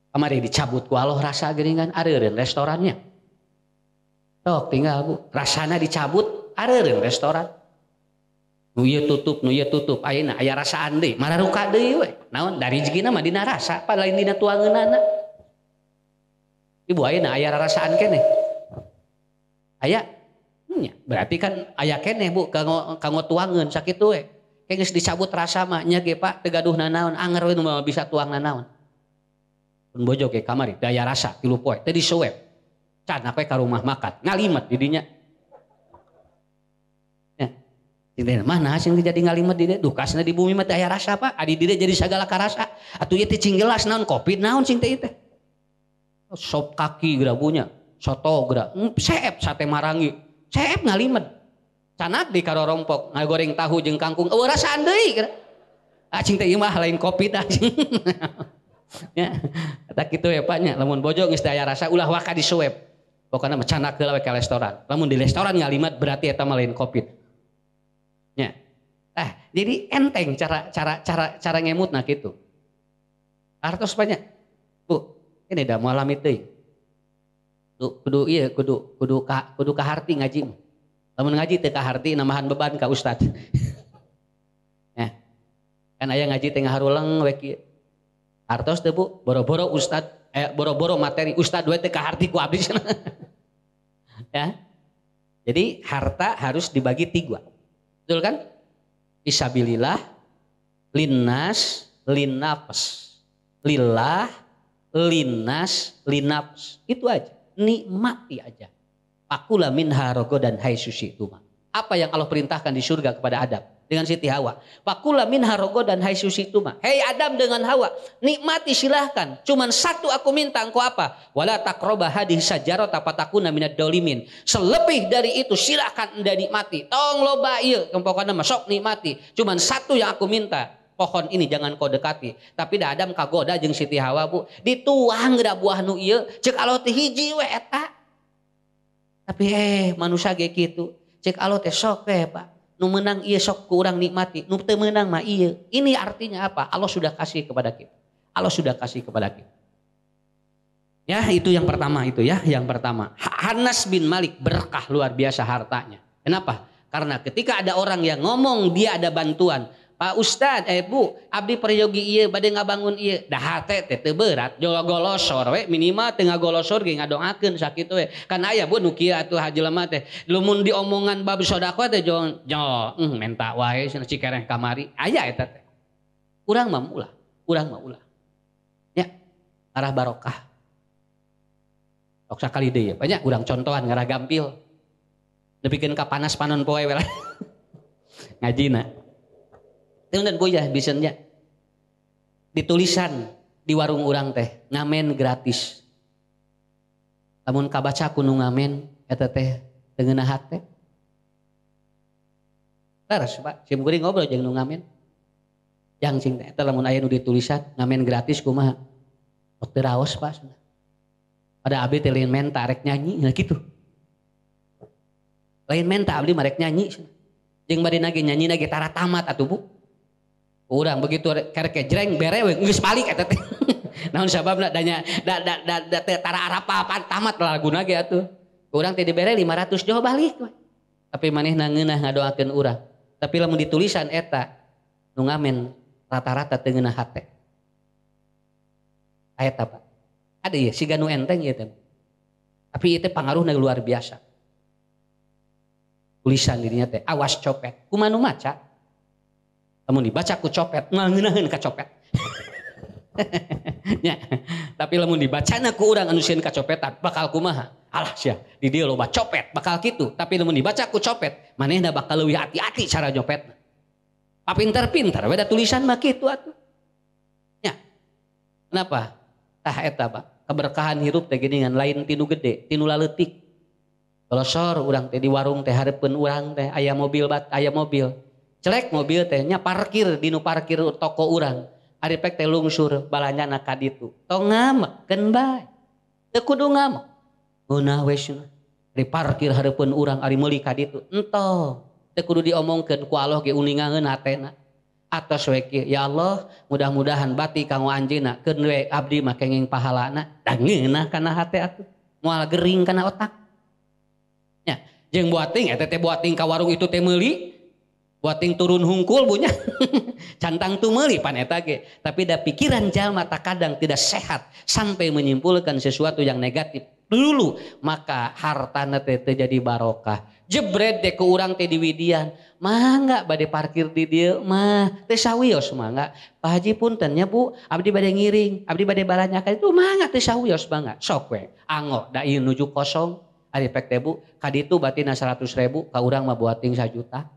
Kamari dicabut ku Allah rasa geuningan areureun restorannya. Tok tinggal Bu, rasana dicabut areureun restoran. Nu ieu tutup, ayeuna aya rasaan deui, mararuka deui we. Naon dari rezekina mah dina rasa, pa lain dina tuangeunana. Ibu ayeuna aya rasaan keneh. Aya berarti kan aya keneh Bu kanggo tuangeun sakitu we. Ke geus dicabut rasa mah nya ge Pak teu gaduhna naon anger we nu bisa tuangna naon. Pun bojo ge kamari teu aya rasa 3 poe teu disuwep. Can we ka rumah makan ngalimet di dinya. Ya. Di mana sing jadi ngalimet di dinya? Duh kasna di bumi mah teu aya rasa Pak. Adi di dinya jadi sagala karasa. Atuh ieu teh cing gelas naon kopi naon cing teh teh. Sop kaki gerabunya, soto gera, seep sate marangi. Ceep ngalimet. Canak di karorompok ngagoreng tahu jeung kangkung eueuh rasaan deui. Cing teh ieu mah lain kopi tah. Ya, eta kitu ya Pak nya. Lamun bojo geus teu aya rasa ulah waka disuwep. Pokona mah canak heula we ka restoran. Lamun di restoran ngalimet berarti eta mah lain kopi. Ya. Jadi enteng cara ngemutna kitu. Artos banyak. Bu, ini da moal lamit deui. Kudu kaharti ngaji. Lamun ngaji teu kaharti nambahan beban ka ustad. Ya. Kan aya ngaji teh ngaharulang we kieu. Artos teu Bu, boro-boro ustad boro-boro materi ustad we teh kaharti ku abdi. Ya. Jadi harta harus dibagi 3. Betul kan? Fisabilillah, linnas, linnafs. Lillah, linnas, linnafs. Itu aja. Nikmati aja. Pakula minha rogodan hai susi tuma. Apa yang Allah perintahkan di surga kepada Adam? dengan Siti Hawa. Fakula minha rogodan hai susituma. Hei Adam dengan Hawa, nikmati silahkan. Cuman satu aku minta engkau apa? Wala taqraba hadhihi syajarata fatakuna minad dolimin. Selebih dari itu silahkan anda nikmati. Tong loba ieu, pokokna masuk nikmati. Cuman satu yang aku minta. Pohon ini jangan kau dekati. Tapi da Adam kagoda jeung Siti Hawa bu. Dituang da buah nu ieu. Cek alo teh hiji we eta. Tapi manusia ge kitu. Cek alo teh sok we Pak. Nu menang ieu sok ku urang nikmati. Nu teu meunang mah ieu. Ini artinya apa? Allah sudah kasih kepada kita. Allah sudah kasih kepada kita. Ya itu yang pertama itu ya. Yang pertama. Anas bin Malik berkah luar biasa hartanya. Kenapa? Karena ketika ada orang yang ngomong dia ada bantuan. Pak Ustad, Bu, abdi peryogi ieu bade ngabangun ieu. Da hate teh teu berat, joga golosor we minimal teu ngagolosor ge ngadongakeun sakitu we. Kan aya Bu nu kieu atuh jelema teh. Lumun diomongan bab sedekah teh menta wae cenah cikereh kamari. Aya eta teh. Urang mah ulah. Ya, arah barokah. Tok sakali deui banyak urang contohan ngarah gampil. Nepikeun ka panas panon poe we lah. Ngajina. Dan boya bisanya ditulisan di warung urang teh ngamen gratis. Lamun kabaca kuno ngamen eta teh teu ngeunahat teh. Laras Pak, sim kuring ngobrol jeung nu ngamen. Yang cing teh eta lamun aya nu ditulisan ngamen gratis kumaha? Dokter raos Pak. Pada abdi teh lain menta rek nyanyi nah kitu. Lain menta abdi marek nyanyi. Jeung bade nage nyanyi nage tara tamat atuh Bu. Urang begitu kerek jreng bere we geus balik eta teh. Naon sababna danya tara arapa tamat laguna ge atuh. Urang teh dibere 500 jauh balik we. Tapi manehna ngeunah ngadoakeun urang. Tapi lamun ditulisan eta nu ngamen rata-rata teu ngeunah hate. Eta Pak. Ada ya siga nu enteng ieu teh. Tapi ieu teh pangaruhna luar biasa. Tulisan dirinya teh awas copet. Kumaha nu maca? Lamun dibaca ku copet, ngeunaheun ka copet. Ya, tapi lamun dibacana ku urang anu sieun kacopetan bakal kumaha? Alah sia, di dieu loba copet bakal kitu. Tapi lamun dibaca ku copet, manehna bakal leuwih hati-hati cara nyopetna. Papinter-pinter we da tulisan mah kitu atuh. Ya. Kenapa? Tah eta Pak, keberkahan hirup teh geuningan lain tinu gede, tinu laleutik. Golosor urang teh di warung teh hareupeun urang teh aya mobil aya mobil. Celek mobil teh nya parkir dinu parkir toko urang. Ari pek teh lungsur balanyana ka ditu. Tong ngamekeun bae. Teu kudu ngamek. Geunah we cenah. Di parkir hareupeun urang ari meuli ka ditu. Entong. Teu kudu diomongkeun ku Allah ge uningaeun hatena. Atos we kieu ya Allah, mudah-mudahan bati kanggo anjeunna keun we abdi mah kenging pahalana. Da ngeunah kana hate atuh. Moal gering kana otak. Nya, jeung buating eta teh buating ka warung itu teh meuli. Buating turun hungkul punya cantang tu meuli pan eta ge. Tapi da pikiran jalma kadang tidak sehat sampai menyimpulkan sesuatu yang negatif dulu, maka hartana teh teu jadi barokah. Jebret deh ke urang teh di Widian, mangga bade parkir di dieu mah teu sawios mangga. Pak Haji punten nya Bu, abdi bade ngiring, abdi bade balanyakan itu mangga teu sawios mangga. Sok we, anggo da ieu nuju kosong, ari pek teh Bu, ka ditu batina 100.000, ka urang mah buating 1 juta.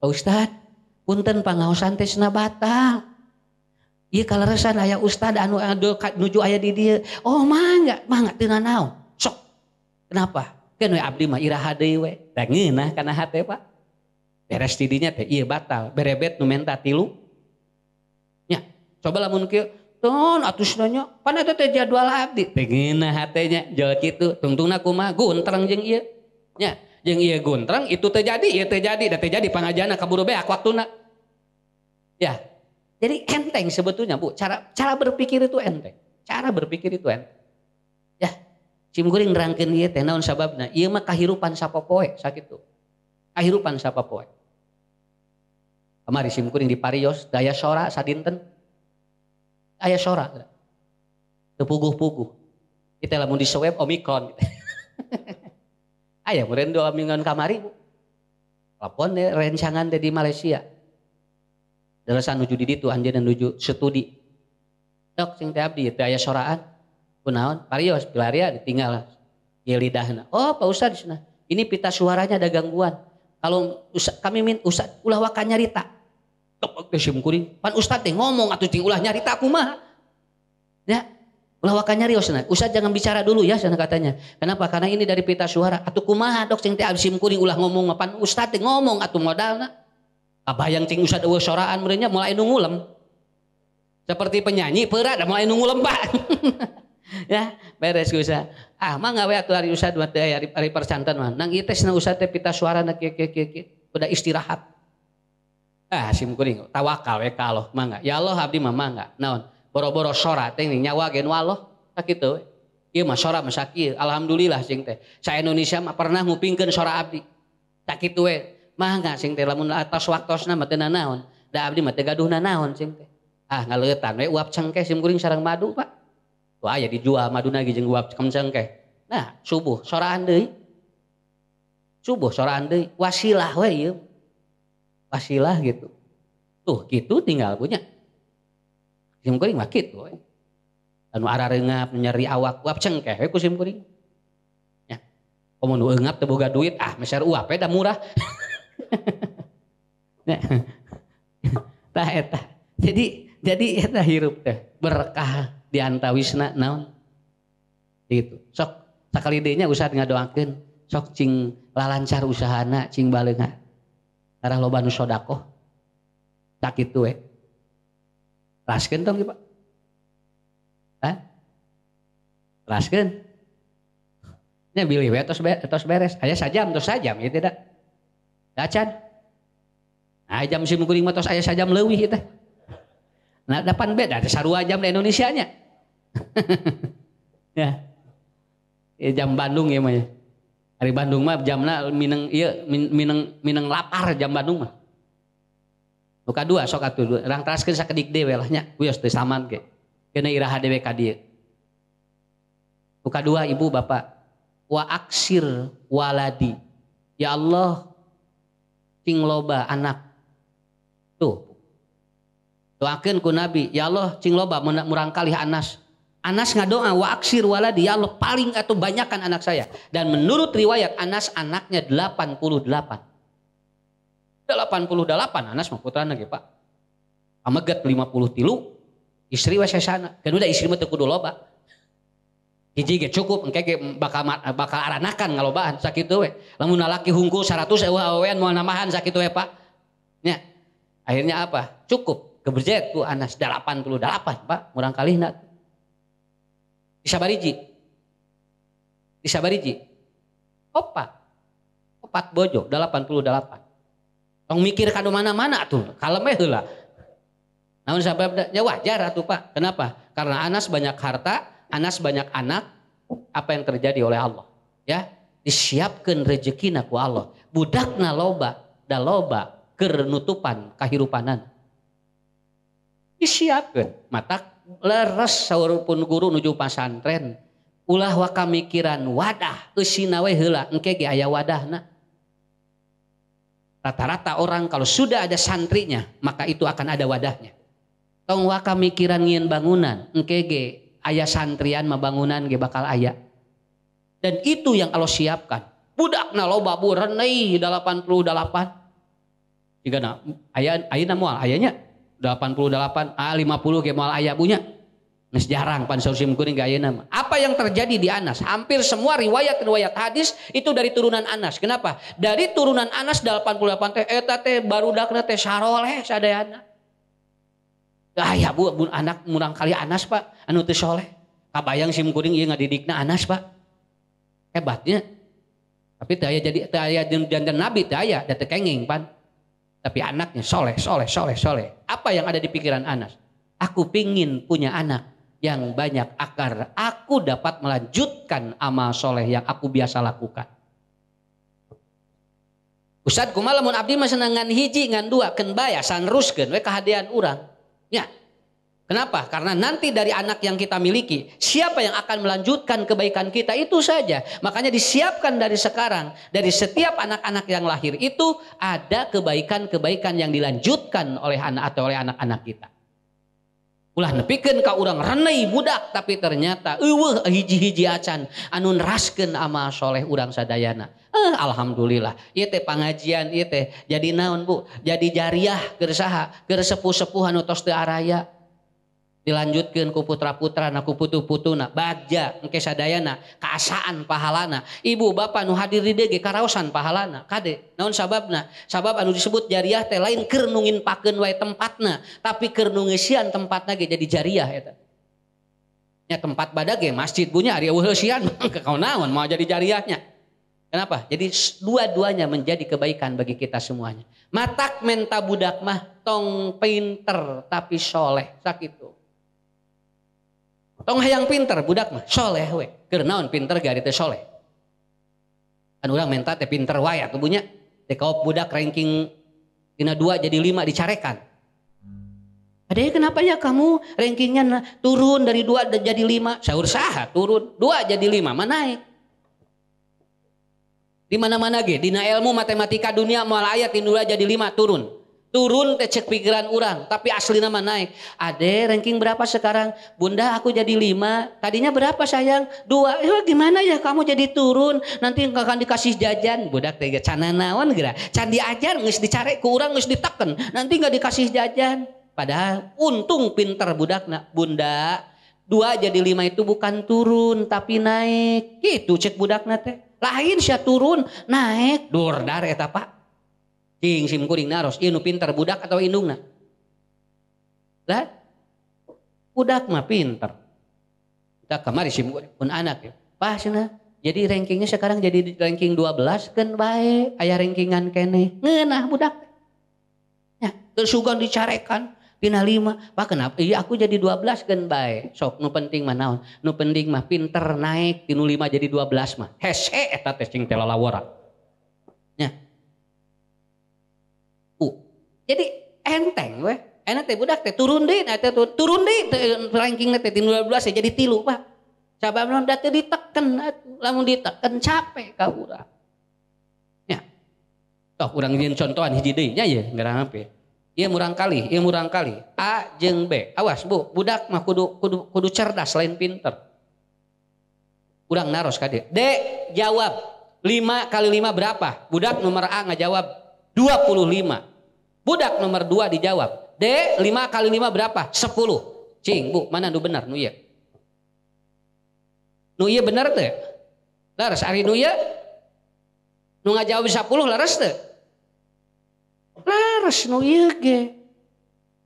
Pak Ustad, punten pangaosan teh cenah batal. Ieu kaleresan aya ustad anu nuju aya di dieu. Oh mangga teu naon. Sok. Kenapa? Keun we abdi mah iraha deui we. Da ngeunah kana hate Pak. Beres di dinya teh ieu batal. Berebet nu menta 3. Nya, coba lamun kieu ton atusna nya pan eta teh jadwal abdi. Teu ngeunah hatenya jol kitu. Tungtungna kumaha guntreng jeung ieu. Nya. Jeung ieu guntrang itu terjadi, ieu terjadi, da terjadi pangajana kaburu beak waktuna. Ya. Jadi enteng sebetulnya Bu, cara berpikir itu enteng. Cara berpikir itu enteng. Ya. Sim kuring nerangkeun ieu teh naon sababna? Ieu mah kahirupan sapopoe sakitu. Kahirupan sapopoe. Kamari sim kuring di Parios daya sora sadinten. Aya sora. Teu puguh-puguh. Kita lamun di swab Omikron. Aya meureun 2 mingguan kamari Bu. Telepon deh rencangan deh di Malaysia. Dalasan nuju di ditu anjeunna nuju studi. Dok sing teh abdi teh aya soraan. Kunaon? Parios pilaria ditinggal ieu lidahna. Oh Pak Ustad cenah. ini pita suaranya ada gangguan. Kalau kami Ustad ulah wakan nyarita. Tok simkuring. Pan Ustad teh ngomong atuh ting ulah nyarita kumaha. Ya. Ulah wakan nyarios cenah. Ustad jangan bicara dulu ya cenah katanya. Kenapa? Karena ini dari pita suara. Atuh kumaha dok cing teh simkuring ulah ngomong pan Ustad teh ngomong atuh modalna. Kabayang cing Ustad eueuh soraan meureunnya mulai nu ngulem. Seperti penyanyi peura da mulai nu ngulem Pak. Ya, beres Ustad. Mangga we atuh hari Ustad mah teh hari percantan mah. Nang ieu teh Ustad teh pita suarana kieu. Udah istirahat. Simkuring tawakal we ka Allah mangga. Ya Allah abdi mah mangga. Naon? Boro-boro sora teh nyawa gen wallah sakitu we. Ieu mah sora mah sakieu. Alhamdulillah cing teh. Sa Indonesia mah pernah ngupingkeun sora abdi. Sakitu we. Mangga cing teh lamun atos waktosna mah teu naon. Da abdi mah teu gaduhna naon cing teh. Ngaleutan we uap cengkeh simkuring sareng madu Pak. Tuh aya dijual maduna ge jeung uap cengkeh. Nah, subuh soraan deui. Subuh soraan deui. Wasilah we ieu. Wasilah gitu. Tuh gitu tinggal punya. Simkuring mah kitu we. Anu arareungap nyeri awak uap cengkeh we ku simkuring. Ya. Komo nu eungap teu boga duit, meser uap we da murah. Tah eta. Jadi eta hirup teh berkah di antawisna naon. Gitu. Sok sakali deui nya Ustad ngadoakeun, sok cing lalancar usahana, cing baleungna. Karah loba nu sedekah. Tak kitu we. Raskeun tong Pak. Raskeun. Nya bilih we tos beres. Aya sajam tos sajam ieu teh da. Dacan. Jam simkuring mah tos aya sajam leuwih teh. Nah, dapan beda ada sarua jam di Indonesia nya. Ya. Jam Bandung ya mah ya. Hari Bandung mah jamna mineng lapar jam Bandung mah. Buka dua sok atuh urang teraskeun sakedik dewe lah nya. Wios teu saman ge. Kena iraha dewe ka dieu. Buka dua ibu bapak. Wa aksir waladi. Ya Allah cing loba anak. Tuh. Doakeun ku Nabi, ya Allah cing loba murang kalih Anas. Anas ngadoa wa aksir waladi, ya Allah paling atau banyakkan anak saya. Dan menurut riwayat Anas anaknya 88. 88 Anas mah putrana ge Pak. Ameget 53, istri we sesana. Kan udah istri mah teu kudu loba. Hiji ge cukup engke ge bakal aranakan ngalobaan sakitu we. Lamun lalaki hungkul 100 awean moal nambahan sakitu we Pak. Nya. Akhirnya apa? Cukup. Keberjet ku Anas 88 Pak, murang kalihna. Disabariji. Opat bojo 88. Tong mikir kanu mana-mana tuh, kalem heula. Namun sababna ya wajar atuh Pak. Kenapa? Karena Anas banyak harta, Anas banyak anak, apa yang terjadi oleh Allah? Ya, disiapkeun rezekina ku Allah. Budakna loba, da loba keur nutupan kahirupanan. Disiapkeun. Matak leres saurupun guru nuju pasantren. Ulah waka mikiran wadah, eusina we heula engke ge aya wadahna. Rata-rata orang kalau sudah ada santrinya, maka itu akan ada wadahnya. Tong waka mikiran ngieun bangunan, engke ge aya santrian mah bangunan ge bakal aya. Dan itu yang Allah siapkan. Budakna loba burenei 88. Jigana ayeuna moal ayanya 88, 50 ge moal aya punya. Nes jarang pan saur simkuring ge ayeuna mah. Apa yang terjadi di Anas? Hampir semua riwayat hadis itu dari turunan Anas. Kenapa? Dari turunan Anas 88 teh eta teh barudakna teh saroleh sadayana. Ya bu anak murang kali Anas Pak anu teu soleh. Kabayang simkuring ieu ngadidikna Anas Pak. Hebatnya. Tapi teu aya jadi teu aya jantan nabi teu aya da teu kenging pan. Tapi anaknya soleh. Apa yang ada di pikiran Anas? Aku pingin punya anak yang banyak akar. Aku dapat melanjutkan amal soleh yang aku biasa lakukan. Ustad kumaha lamun abdi mah senengan hiji ngan dua keun baya sanruskeun we kahadean urang. Ya. Kenapa? Karena nanti dari anak yang kita miliki, siapa yang akan melanjutkan kebaikan kita itu saja. Makanya disiapkan dari sekarang, dari setiap anak-anak yang lahir itu ada kebaikan-kebaikan yang dilanjutkan oleh anak atau oleh anak-anak kita. Ulah nepikeun ka urang renei budak tapi ternyata eueuh hiji-hiji acan anu neraskeun amal soleh urang sadayana. Alhamdulillah ieu teh pangajian ieu teh jadi naon Bu? Jadi jariah keur saha? Keur sepuh-sepuh anu tos teu araya. Dilanjutkeun ku putra-putrana ku putu-putuna bagja engke sadayana kaasaan pahalana. Ibu bapak nu hadir di dieu ge karaosan pahalana. Kade naon sababna? Sabab anu disebut jariah teh lain keur nu nginpakeun wae tempatna, tapi keur nu ngeusian tempatna ge jadi jariah eta. Nya tempat badag ge masjid punya ari eueuh sian kau naon mau jadi jariahnya. Kenapa? Jadi dua-duanya menjadi kebaikan bagi kita semuanya. Matak menta budak mah tong pinter tapi soleh sakitu. Tong hayang pinter budak mah soleh we. Keur naon pinter gari teh soleh. Kan urang menta teh pinter wae atuh bunya. Teh kaop budak ranking dina 2 jadi 5 dicarekan. Ade kenapa ya kamu rankingnya turun dari 2 jadi 5? Saur saha turun 2 jadi 5 mah naik. Di mana-mana ge dina ilmu matematika dunia moal aya ti 2 jadi 5 turun. Turun teh cek pikiran orang, tapi asli nama naik. Ade ranking berapa sekarang? Bunda aku jadi 5, tadinya berapa sayang? 2. Gimana ya kamu jadi turun? Nanti akan dikasih jajan. Budak teh can naon geura? Can diajar geus dicare ku urang geus diteken. Nanti enggak dikasih jajan. Padahal untung pinter budakna. Bunda 2 jadi 5 itu bukan turun tapi naik. Gitu cek budakna teh. Lain sia turun naik dordar eta Pak. Cing sim kuring naros, ieu nu pinter budak atau indungna? Lah, budak mah pinter. Kita kamari sim kuring pun anak ya. Pas cenah. Jadi rankingnya sekarang jadi ranking 12 kan bae, aya rankingan keneh. Ngeunah budak. Ya, teu sugan dicarekan dina 5. Pak kenapa? Iya aku jadi 12 kan bae. Sok nu penting mah naon? Nu penting mah pinter naik tinu 5 jadi 12 mah. Hese eta teh cing teh lalawara. Ya. Jadi enteng weh, enak teh budak teh turun deh rankingnya teh 12 jadi 3 Pak. Sabab naon da teu diteken, lamun diteken capek ka urang. Ya. Toh urang nyieun contohan hiji deui nya ye ngaranna pe. Ieu murang kali. A jeung B. Awas Bu, budak mah kudu cerdas lain pinter. Urang naros ka dieu. D jawab 5 kali 5 berapa? Budak nomor A ngajawab 25. Budak nomor 2 dijawab. D 5 kali 5 berapa? 10. Cing Bu, mana nu benar nu ieu? Nu ieu bener teu? Laras ari nu ieu? Nu ngajawab 10 laras teu? Laras nu ieu ge.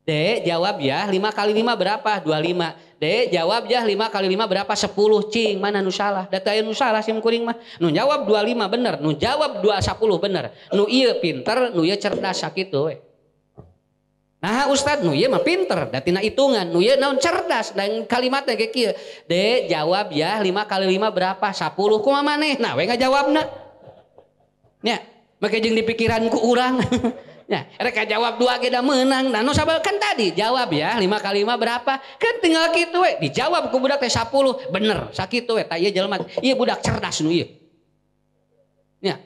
D jawab ya 5 kali 5 berapa? 25. D jawab ya 5 kali 5 berapa? 10. Cing mana nu salah? Data nu salah sim kuring mah. Nu jawab 25 bener, nu jawab 10 bener. Nu ieu pinter, nu ieu cerdas sakitu we. Nah Ustad nu ieu mah pinter, da tina hitungan, nu ieu naon cerdas dan kalimatnya kayak kieu. D jawab ya 5 kali 5 berapa? 10. Kumaha manehna we ngajawabna? Nya, make jeung dipikiranku urang. Ya, rek jawab 2 ge da meunang. Nah, nu sabab kan tadi jawab ya 5 kali 5 berapa? Kan tinggal kitu we. Dijawab ku budak teh 10. Bener, sakitu we. Tah ieu jelema, ieu budak cerdas nu ieu. Ya.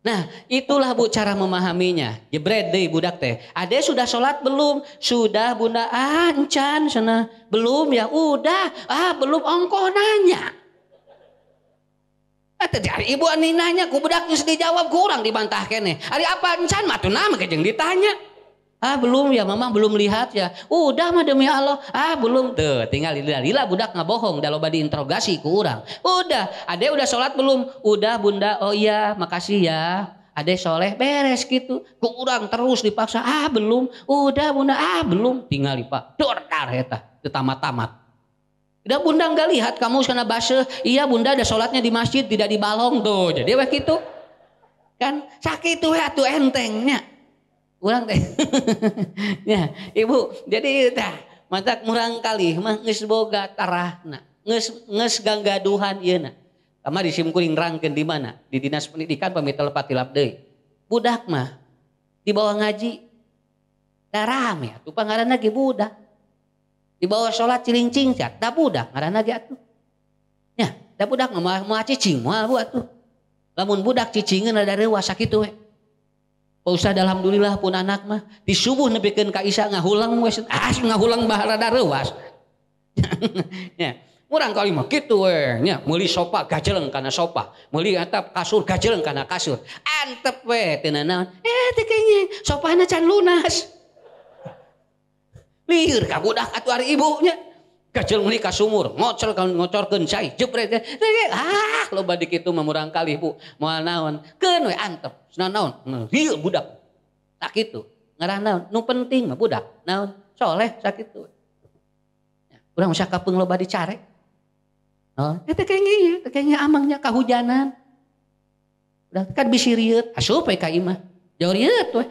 Nah, itulah Bu cara memahaminya. Jebret deui budak teh. Ade sudah sholat belum? Sudah Bunda. Encan cenah. Belum ya? Udah. Belum ongkoh nanya. Ari ibu ani nanya ku budak geus dijawab ku urang dibantah keneh. Ari apa encan mah atuh nama jeung ditanya. Belum ya Mama belum lihat ya. Udah mah demi Allah. Belum. Tuh tinggal lila budak ngabohong da loba diinterogasi ku urang. Udah, Ade udah sholat belum? Udah Bunda. Oh iya, makasih ya. Ade soleh beres gitu. Ku urang terus dipaksa. Belum. Udah Bunda. Belum. Tinggal Pak. Dordar eta. Teu tamat-tamat. Udah Bunda enggak lihat kamu sana baseuh. Iya Bunda ada sholatnya di masjid tidak di balong tuh. Jadi weh gitu. Kan sakitu we atuh entengnya. Urang teh. Ya, Ibu, jadi tah matak murang kali mah geus boga tarahna. Geus ganggaduhan ieu na. Kamari sim kuring rangkeun di mana? Di Dinas Pendidikan pamitel patilap deui. Budak mah di bawah ngaji da rame atuh pangaranna ge budak. Di bawah salat cilincing cat da budak ngaranna ge atuh. Nya, da budak mah moal cicing moal bu atuh. Lamun budak cicingeun ada reuah sakitu we. Pak Ustad alhamdulillah pun anak mah di subuh nepikeun ka isya ngahulang wes ngahulang baharada reuas. Ya, urang kali mah kitu we nya meuli sofa gajeleng kana sofa, meuli atap kasur gajeleng kana kasur. Antep we teu naon. Teh kenging sofana can lunas. Lieur ka budak atuh ari ibunya. Gajeleng meuli ka sumur, ngocorkeun cai jepret. Loba di kitu mah urang kali Bu, moal naon? Keun we antep. Naon? Lieur budak. Sakitu. Ngaran naon? Nu penting mah budak. Naon? Soleh sakitu. Urang usah kapeung loba dicare. Oh, teh kenging amangnya kahujanan. Udah kan bisi rieut, asup we ka imah. Jauh rieut we.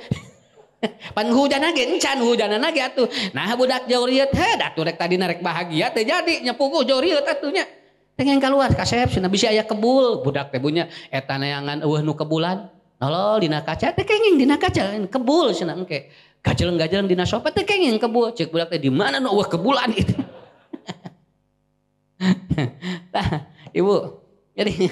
Pan hujanna ge encan hujanana ge atuh. Nah budak jauh rieut, atuh rek tadi rek bahagia teh jadi nya puguh jauh rieut atuh nya. Pengen keluar kasep cenah bisi aya kebul, budak teh bunya eta neangan eueuh nu kebulan. Nolol dina kaca teh kenging dina kaca kebul cenah engke. Gajeleng-gajeleng dina sofa teh kenging kebul. Cek budak teh di mana nu eueuh kebulan itu. Tah, Ibu. Jadi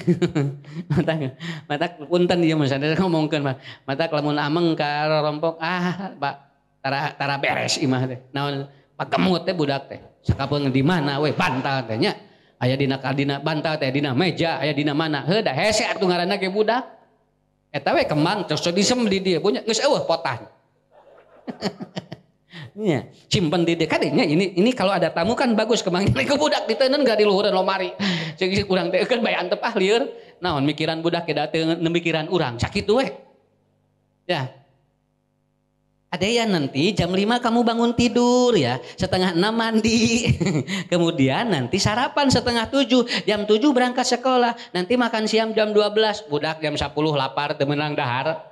mata punten dia sadar ngomongkeun mah. Mata lamun ameng ka rompok Pak tara beres imah teh. Naon pagemut teh budak teh. Sakapeung di mana we bantal teh nya. Aya dina bantal teh dina meja, aya dina mana. Heuh da hese atuh ngaranna ge budak. Eta we kembang terus disem di dieu punya geus eueuh potan. Iya, simpen di dekatnya ini kalau ada tamu kan bagus kemangnya ke budak diteuneun gak di luhureun lomari. Ceuk urang teh keun bae antep lieur. Naon mikiran budak ke dateuh mikiran urang sakitu we. Ya. Ada ya nanti jam 5 kamu bangun tidur ya, setengah 6 mandi. Kemudian nanti sarapan setengah 7, jam 7 berangkat sekolah. Nanti makan siang jam 12, budak jam 10 lapar teu meunang dahar.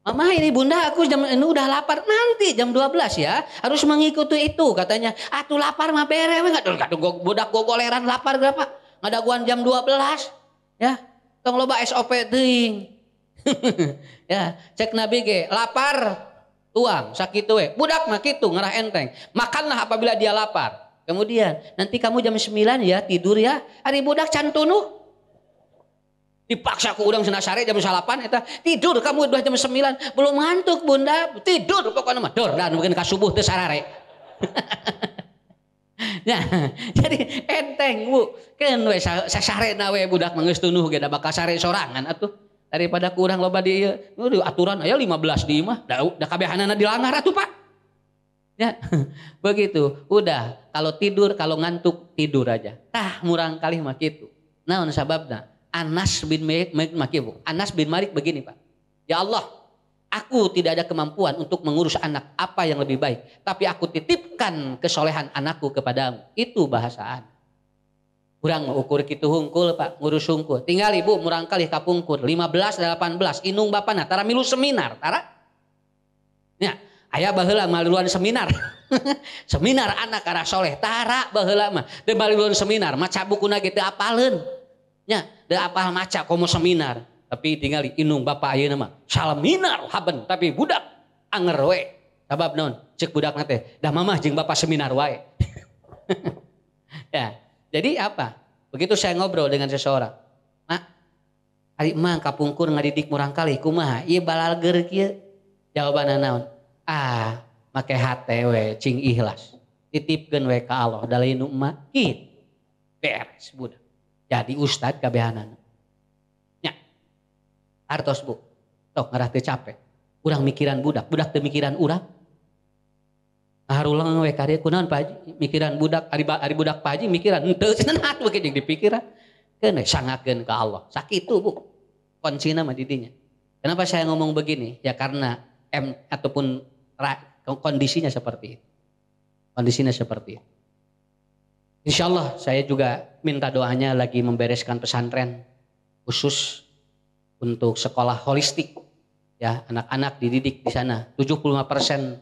Mama ini bunda aku jam ini udah lapar nanti jam 12 ya harus mengikuti itu katanya. Atuh lapar mah bere we enggak budak gogoleran lapar berapa ngadaguan jam 12 ya tong loba SOP teuing. Ya cek Nabi ge lapar tuang sakitu we budak mah kitu ngarah enteng makanlah apabila dia lapar. Kemudian nanti kamu jam 9 ya tidur ya ari budak can tunuh. Dipaksa ku urang cenah sare jam 8 eta tidur kamu udah jam 9 belum ngantuk bunda tidur pokoknya mah dor dan mungkin ka subuh teu sarare. Nah, jadi enteng Bu keun we sasarena we budak mah geus tunuh ge da bakal sare sorangan atuh daripada ku urang loba di ieu aturan aya 15 di imah da kabehanana dilanggar atuh Pak. Ya, begitu. Udah kalau tidur kalau ngantuk tidur aja. Tah murang kali mah kitu. Naon sababna? Anas bin Malik begini Pak. Ya Allah, aku tidak ada kemampuan untuk mengurus anak apa yang lebih baik. Tapi aku titipkan kesolehan anakku kepadamu. Itu bahasaan. Kurang ukur kitu hungkul Pak, ngurus hungkul. Tinggal ibu murang kali kapungkur 15 18 inung bapana tara milu seminar, tara. Ya, aya baheula maluan seminar. Seminar anak arah soleh, tara baheula mah. Teu maluan seminar, maca bukuna ge teu apaleun. Nya, da apal maca komo seminar, tapi tinggal inung bapak ayeuna mah salaminar haben tapi budak anger we. Sabab naon? Ceuk budakna teh, dah mamah jeung bapak seminar wae. Ya, jadi apa? Begitu saya ngobrol dengan seseorang. Mak, ari emang kapungkur ngadidik murang kali kumaha? Ieu balalgeur kieu. Jawabanna naon? Make hate we cing ikhlas. Titipkeun we ka Allah da lain nu emah kitu. Beres budak. Jadi ustad kabehanan. Nya. Artos Bu. Tok ngarah teu capek. Urang mikiran budak teu mikiran urang. Harulang we ka dieu kunaon Pak Haji? Mikiran budak ari budak Pak Haji mikiran henteu cenah atuh ge jeung dipikiran. Keun sangakeun ka Allah. Sakitu Bu. Kuncina mah di dinya. Kenapa saya ngomong begini? Ya karena ataupun kondisinya seperti itu. Kondisinya seperti itu. Insya Allah saya juga minta doanya lagi membereskan pesantren khusus untuk sekolah holistik. Ya, anak-anak dididik di sana. 75%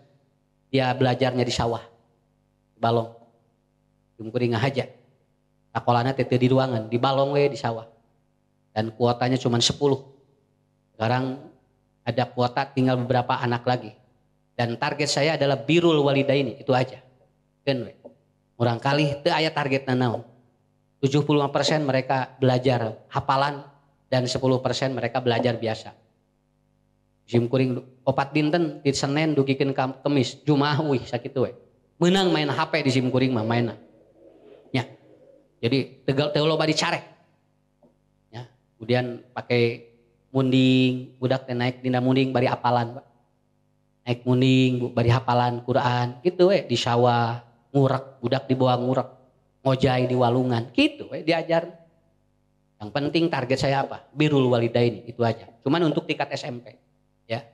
dia belajarnya di sawah, di balong. Jumkuri ngahaja. Sekolahnya teu di ruangan, di balong we di sawah. Dan kuotanya cuma 10. Sekarang ada kuota tinggal beberapa anak lagi. Dan target saya adalah birrul walidaini, itu aja. Keun we. Urang kali teu aya targetna naon. 75% mereka belajar hafalan dan 10% mereka belajar biasa. Simkuring opat dinten di Senin dugikeun ka Kemis Jumaah sakitu we meunang main HP di Simkuring mah mainna nya jadi teu loba dicarek ya kemudian pakai munding budak teh naik dina munding bari apalan Pak naik munding bari hafalan Quran gitu we di sawah ngurek budak dibawa ngurek ngojai di walungan gitu we diajar yang penting target saya apa birrul walidain itu aja cuman untuk tingkat SMP ya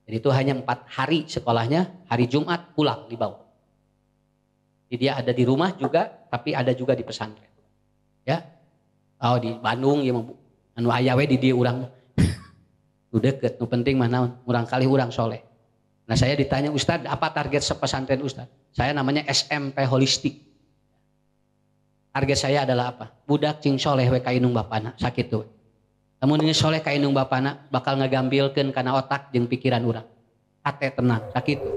jadi itu hanya 4 hari sekolahnya hari Jumat pulang dibawa jadi dia ada di rumah juga tapi ada juga di pesantren ya oh di Bandung ya anu aya we di dieu urang nu deket nu penting mah naon urang kali urang soleh nah saya ditanya Ustad apa target pesantren Ustad saya namanya SMP holistik target saya adalah apa budak cing soleh we ka indung bapana sakitu namun ini soleh ka indung bapana bakal ngagambilkeun kana otak jeung pikiran urang hate tenang sakitu